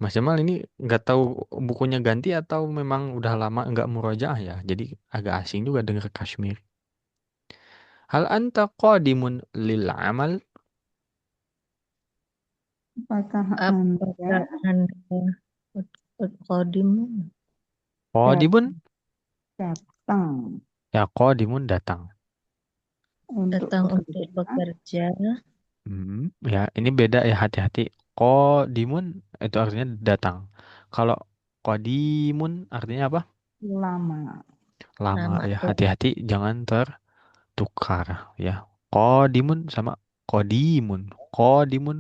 Speaker 1: Mas Jamal ini nggak tahu bukunya ganti atau memang udah lama nggak murojaah ya. Jadi agak asing juga denger Kashmir. Hal anta qadimun lil amal?
Speaker 3: Apakah Anda
Speaker 2: Apakah Anda kodim
Speaker 1: Qadimun?
Speaker 3: datang
Speaker 1: Ya qadimun datang.
Speaker 3: untuk
Speaker 2: datang untuk
Speaker 3: bekerja?
Speaker 2: bekerja?
Speaker 1: Ya ini beda ya hati-hati. Qadimun itu artinya datang. Kalau qadimun artinya apa?
Speaker 3: Lama.
Speaker 1: Lama
Speaker 2: Nama
Speaker 1: ya
Speaker 2: tuh
Speaker 1: hati-hati jangan tertukar ya. Qadimun sama qadimun. Qadimun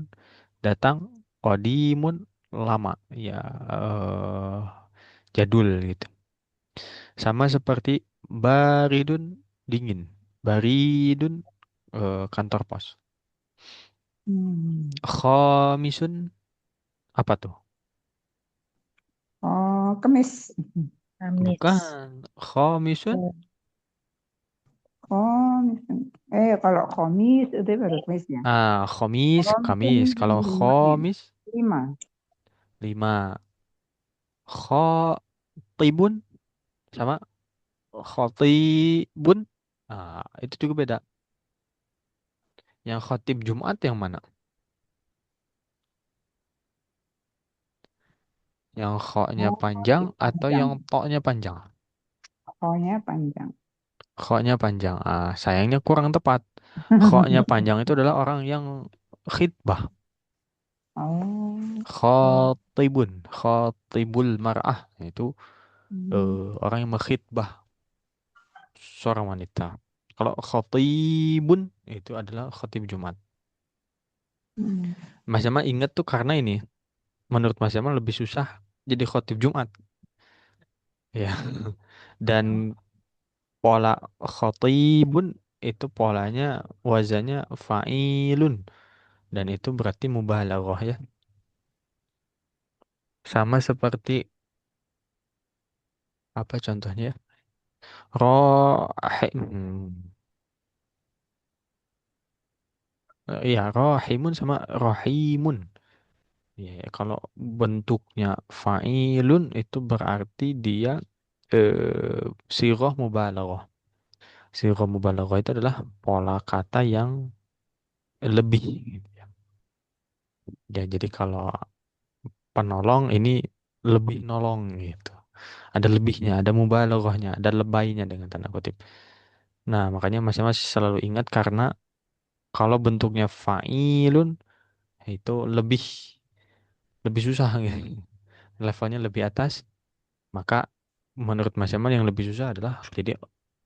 Speaker 1: datang, qadimun lama ya eh, jadul gitu. Sama seperti baridun dingin. Baridun kantor pos.
Speaker 3: Hmm.
Speaker 1: Khamisun apa tuh?
Speaker 3: Oh, kemis.
Speaker 2: Kamis.
Speaker 1: Bukan. Khamisun.
Speaker 3: Komis. Kalau komis itu baru kemis ya.
Speaker 1: Khamis,
Speaker 3: Komis
Speaker 1: Kamis. Kalau
Speaker 3: lima ya.
Speaker 1: khamis
Speaker 3: 5.
Speaker 1: 5. Khatibun sama khatibun. Itu juga beda. Yang khatib Jumat yang mana? Yang kho-nya
Speaker 3: Oh,
Speaker 1: panjang atau
Speaker 3: panjang.
Speaker 1: yang to-nya panjang?
Speaker 3: Oh-nya panjang.
Speaker 1: Kho-nya panjang. Sayangnya kurang tepat. Kho-nya panjang itu adalah orang yang khitbah.
Speaker 3: Oh.
Speaker 1: Khatibun, khatibul mar'ah itu
Speaker 3: Hmm.
Speaker 1: orang yang mengkhitbah seorang wanita. Kalau khatibun itu adalah khatib Jumat.
Speaker 3: Hmm.
Speaker 1: Mas Jamal ingat tuh karena ini menurut Mas Jamal lebih susah jadi khatib Jumat ya. Dan pola khatibun itu polanya wazannya fa'ilun dan itu berarti mubalaghah ya. Sama seperti apa contohnya? Rohim. Iya, rohimun sama rohimun. Ya, kalau bentuknya fa'ilun itu berarti dia sighah mubalaghah. Sighah mubalaghah itu adalah pola kata yang lebih gitu ya. Ya, jadi kalau penolong ini lebih nolong gitu. Ada lebihnya, ada mubalaghahnya, ada lebaynya dengan tanda kutip. Nah, makanya mas selalu ingat karena kalau bentuknya fa'ilun itu lebih lebih susah gitu. Levelnya lebih atas, maka menurut Mas Yaman yang lebih susah adalah jadi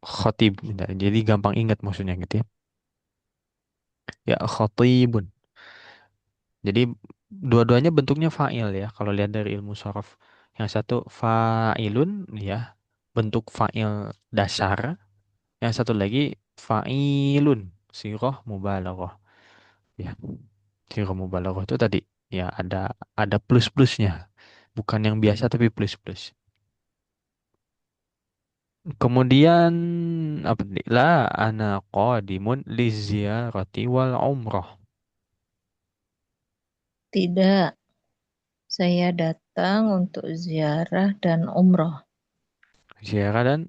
Speaker 1: khotib. Jadi gampang ingat maksudnya gitu ya. Ya khotibun. Jadi dua-duanya bentuknya fa'il ya. Kalau lihat dari ilmu sorof. Yang satu fa'ilun ya. Bentuk fa'il dasar. Yang satu lagi fa'ilun. Siroh mubalaghah. Ya. Siroh mubalaghah itu tadi. Ya ada plus-plusnya. Bukan yang biasa tapi plus-plus. Kemudian apa tadi? La ana qadimun li ziyarati wal umrah.
Speaker 2: tidak. Saya datang untuk ziarah dan umroh.
Speaker 1: Ziarah dan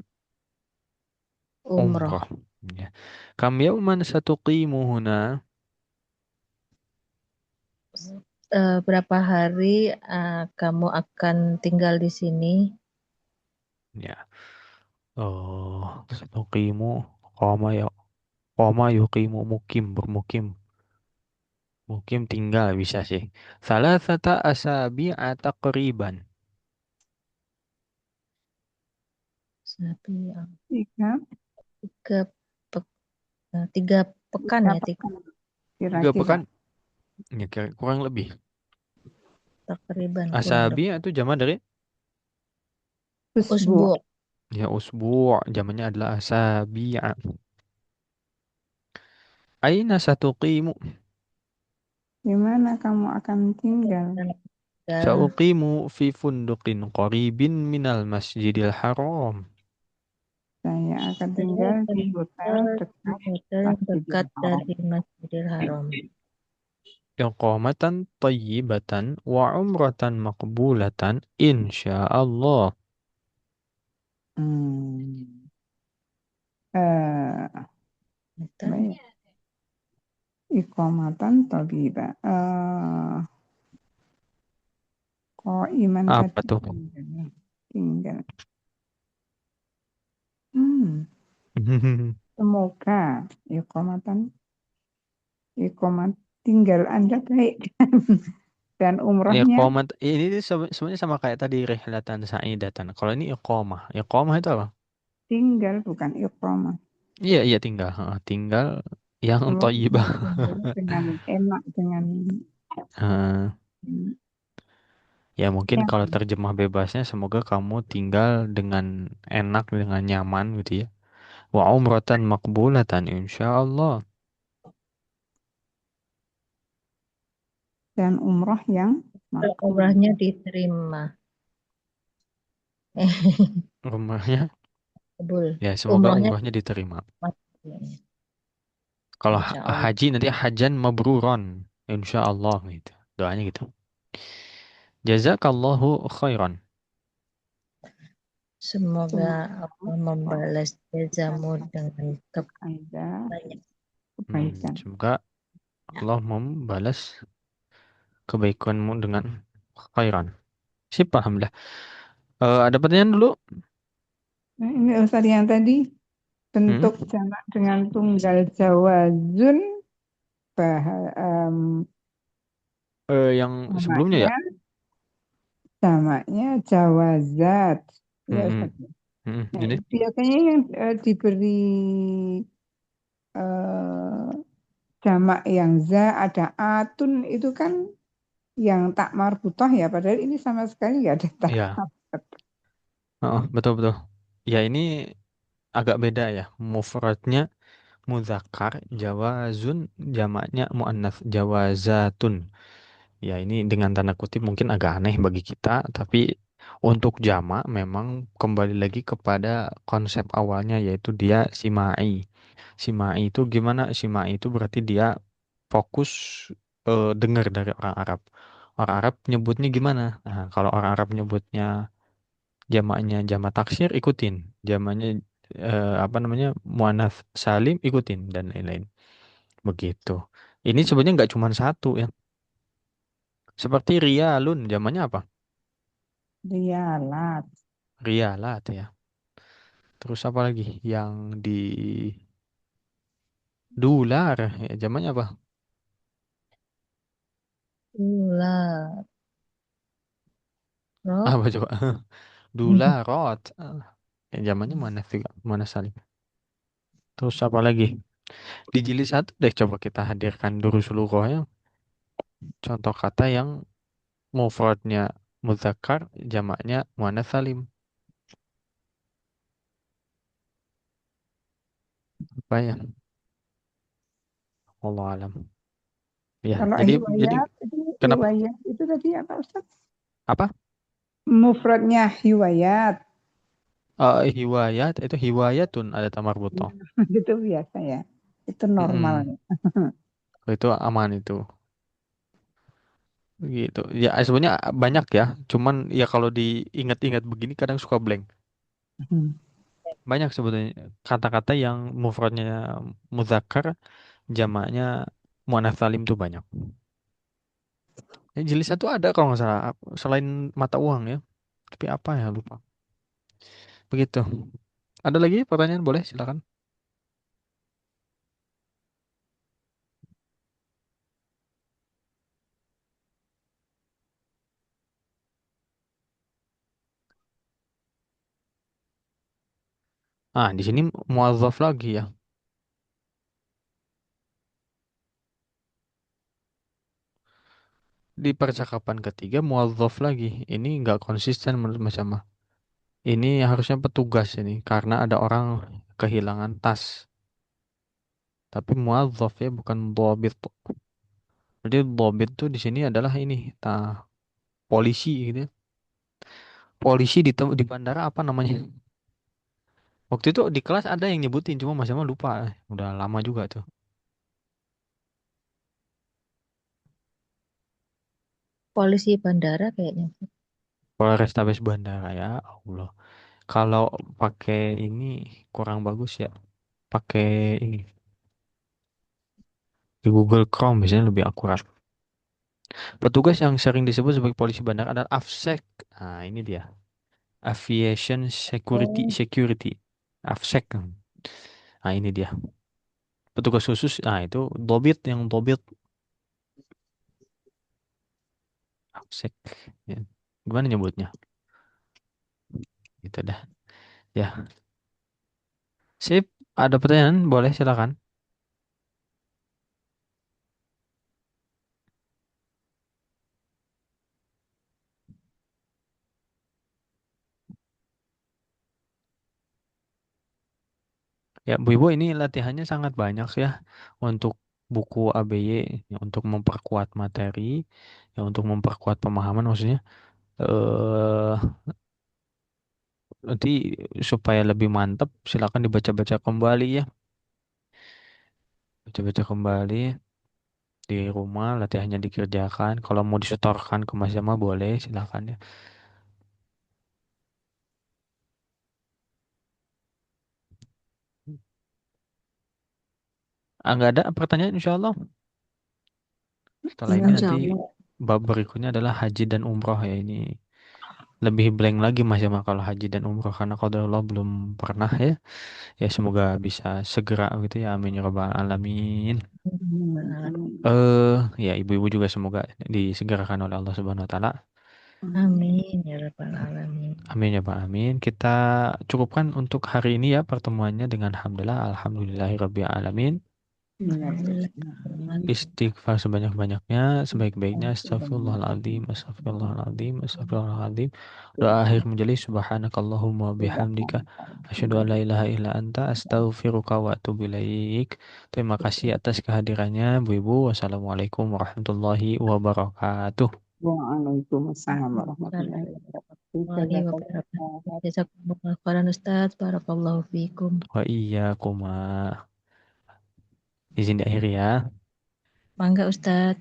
Speaker 2: Umroh.
Speaker 1: umrah. Ya. Kam yauman satuqimu huna?
Speaker 2: Berapa hari kamu akan tinggal di sini?
Speaker 1: Ya. Oh, satuqimu qama ya qama yuqimu mukim bermukim. Mukim tinggal bisa sih. Salasata asabi'a taqriban.
Speaker 2: Satu,
Speaker 3: Tiga,
Speaker 2: tiga, tiga pekan
Speaker 3: tiga
Speaker 2: ya, tiga
Speaker 3: pekan
Speaker 1: 3
Speaker 3: kira-kira.
Speaker 1: pekan. Ya, kurang lebih.
Speaker 2: takriban kurang
Speaker 1: Asabi
Speaker 2: lebih.
Speaker 1: itu zaman dari
Speaker 3: Usbu,
Speaker 2: Usbu,
Speaker 1: ya usbu' zamannya adalah asabi'a. Aina satuqimu?
Speaker 3: di mana kamu akan tinggal?
Speaker 2: tinggal
Speaker 1: Sa'uqimu fi funduqin qaribin minal masjidil haram.
Speaker 3: Saya akan
Speaker 2: saya
Speaker 3: tinggal
Speaker 2: akan
Speaker 3: di hotel
Speaker 2: tinggal di
Speaker 3: dekat
Speaker 2: hotel yang
Speaker 3: Masjidil
Speaker 2: dekat
Speaker 3: Haram.
Speaker 2: dari Masjidil Haram.
Speaker 1: Iqamatan tayyibatan wa umratan maqbulatan insyaallah.
Speaker 3: Hmm. Eh,
Speaker 2: Betul.
Speaker 3: baik. Iqamatan tabiba. Kok iman
Speaker 1: Apa
Speaker 3: tadi
Speaker 1: tuh?
Speaker 3: tinggal. Tinggal. Hmm. Semoga iqamatan iqamat tinggal Anda baik dan umrohnya
Speaker 1: Iqamat ini sebenarnya sama kayak tadi rihlatan sa'idatan. Kalau ini iqamah. Iqamah itu apa?
Speaker 3: tinggal bukan iqamah.
Speaker 1: Iya, iya tinggal. Heeh, tinggal yang
Speaker 3: Semoga
Speaker 1: thayyibah.
Speaker 3: tinggal dengan enak dengan
Speaker 1: Heeh. Ya mungkin kalau
Speaker 3: nyaman.
Speaker 1: terjemah bebasnya semoga kamu tinggal dengan enak, dengan nyaman gitu ya. Wa umratan maqbulatan insyaallah.
Speaker 3: Dan umroh yang makbul.
Speaker 2: Umrahnya diterima.
Speaker 1: Umrahnya
Speaker 2: Kabul.
Speaker 1: ya semoga
Speaker 2: Umrohnya
Speaker 1: umrahnya diterima.
Speaker 2: diterima.
Speaker 1: Kalau
Speaker 2: Insya Allah.
Speaker 1: haji nanti hajan mabruron insyaallah gitu. Doanya gitu. Jazakallahu khairan.
Speaker 2: Semoga
Speaker 3: Semoga
Speaker 2: Allah
Speaker 3: Allah
Speaker 2: membalas jazamu
Speaker 3: membalas
Speaker 2: dengan
Speaker 3: Anda
Speaker 2: banyak.
Speaker 3: kebaikan.
Speaker 1: Semoga Allah membalas kebaikanmu dengan khairan. Sip, alhamdulillah. Ada pertanyaan dulu?
Speaker 3: Nah, ini Ustaz yang tadi
Speaker 1: Hmm?
Speaker 3: bentuk jamak dengan tunggal jawazun
Speaker 1: Yang sebelumnya
Speaker 3: jamaknya
Speaker 1: ya?
Speaker 3: jamaknya jawazat. Ya
Speaker 1: Hmm,
Speaker 3: Ustaz. Nah,
Speaker 1: ini
Speaker 3: biasanya yang diberi eh, jamak yang za ada atun itu kan yang tak marbutoh ya, padahal ini sama sekali nggak ada tak
Speaker 1: ya,
Speaker 3: marbutoh.
Speaker 1: betul betul. Ya ini agak beda ya. Mufradnya muzakkar, jawazun, jamaknya muannats, jawazatun. Ya ini dengan tanda kutip mungkin agak aneh bagi kita, tapi untuk jamak memang kembali lagi kepada konsep awalnya yaitu dia simai. Simai itu gimana? Simai itu berarti dia fokus dengar dari orang Arab. Orang Arab nyebutnya gimana? Nah, kalau orang Arab nyebutnya jamaknya jamak taksir ikutin, jamaknya apa namanya muannats salim ikutin dan lain-lain. Begitu. Ini sebenarnya nggak cuma satu ya. Seperti rialun, zamannya apa?
Speaker 3: Rialat,
Speaker 1: Rialat ya. Terus apa lagi? Yang di dolar, ya, zamannya apa?
Speaker 2: Ular. Rot.
Speaker 1: Apa coba? Dolarot. Ya, zamannya mana juga? Mana saling? Terus apa lagi? Di jilid satu deh coba kita hadirkan dulu seluruhnya. Contoh kata yang mufradnya muzakkar, jamaknya muannats salim. Apa ya? Allah alam. Ya,
Speaker 3: kalau
Speaker 1: jadi kenapa?
Speaker 3: hiwayat itu tadi apa Ustaz?
Speaker 1: Apa?
Speaker 3: Mufradnya hiwayat.
Speaker 1: Hiwayat itu hiwayatun ada tamar buto.
Speaker 3: Itu biasa ya. Itu normal.
Speaker 1: Mm-mm. Itu aman itu gitu ya sebenarnya banyak ya cuman ya kalau diingat-ingat begini kadang suka blank banyak sebetulnya kata-kata yang mufradnya muzakkar jamaknya muannats salim tuh banyak jilid satu ada kalau nggak salah selain mata uang ya tapi apa ya lupa begitu ada lagi pertanyaan boleh silakan di sini muazzaf lagi ya di percakapan ketiga muazzaf lagi ini nggak konsisten menurut Mas Syama. Ini harusnya petugas ini karena ada orang kehilangan tas. Tapi muadzaf ya bukan dhabit. Jadi dhabit tuh di sini adalah ini. Nah, polisi gitu. Polisi di bandara apa namanya? Waktu itu di kelas ada yang nyebutin, cuma Mas Jamal lupa. Udah lama juga tuh.
Speaker 2: Polisi bandara kayaknya.
Speaker 1: Polrestabes Bandara ya Allah. Kalau pakai ini kurang bagus ya. Pakai ini di Google Chrome biasanya lebih akurat. Petugas yang sering disebut sebagai polisi bandara adalah AFSEC. Nah, ini dia. Aviation Security
Speaker 2: Oh,
Speaker 1: Security. AFSEC. Nah, ini dia. Petugas khusus. Nah, itu dobit yang dobit AFSEC. Ya. Gimana nyebutnya? Gitu dah. Ya. Sip. Ada pertanyaan? Boleh silakan. Ya, Bu Ibu ini latihannya sangat banyak ya untuk buku ABY ya, untuk memperkuat materi, ya untuk memperkuat pemahaman maksudnya. eh Nanti supaya lebih mantap silakan dibaca-baca kembali ya. Baca-baca kembali di rumah latihannya dikerjakan. Kalau mau disetorkan ke Mas Jama boleh silakan ya. Nggak ada pertanyaan insya Allah. Setelah ini
Speaker 2: insya
Speaker 1: nanti
Speaker 2: Allah.
Speaker 1: bab berikutnya adalah haji dan umroh ya ini. Lebih blank lagi Mas Jama kalau haji dan umroh karena Allah belum pernah ya. Ya semoga bisa segera gitu ya. Amin ya rabbal alamin. Ya ibu-ibu juga semoga disegerakan oleh Allah Subhanahu wa taala.
Speaker 2: Amin ya rabbal alamin.
Speaker 1: Amin ya Pak Amin. Kita cukupkan untuk hari ini ya pertemuannya dengan alhamdulillah alhamdulillahirabbil alamin.
Speaker 2: Alhamdulillah.
Speaker 1: Istighfar sebanyak-banyaknya, sebaik-baiknya astagfirullahaladzim, astagfirullahaladzim, astagfirullahaladzim. Doa akhir majelis subhanakallahumma bihamdika asyhadu an la ilaha illa anta astaghfiruka wa atubu ilaik. Terima kasih atas kehadirannya Bu Ibu. Wassalamualaikum warahmatullahi wabarakatuh.
Speaker 3: Waalaikumsalam warahmatullahi wabarakatuh.
Speaker 2: Warahmatullahi wabarakatuh. Jazakumullah khairan Ustaz. Barakallahu fikum.
Speaker 1: Wa iyyakum. Izin diakhiri ya.
Speaker 2: Mangga Ustaz.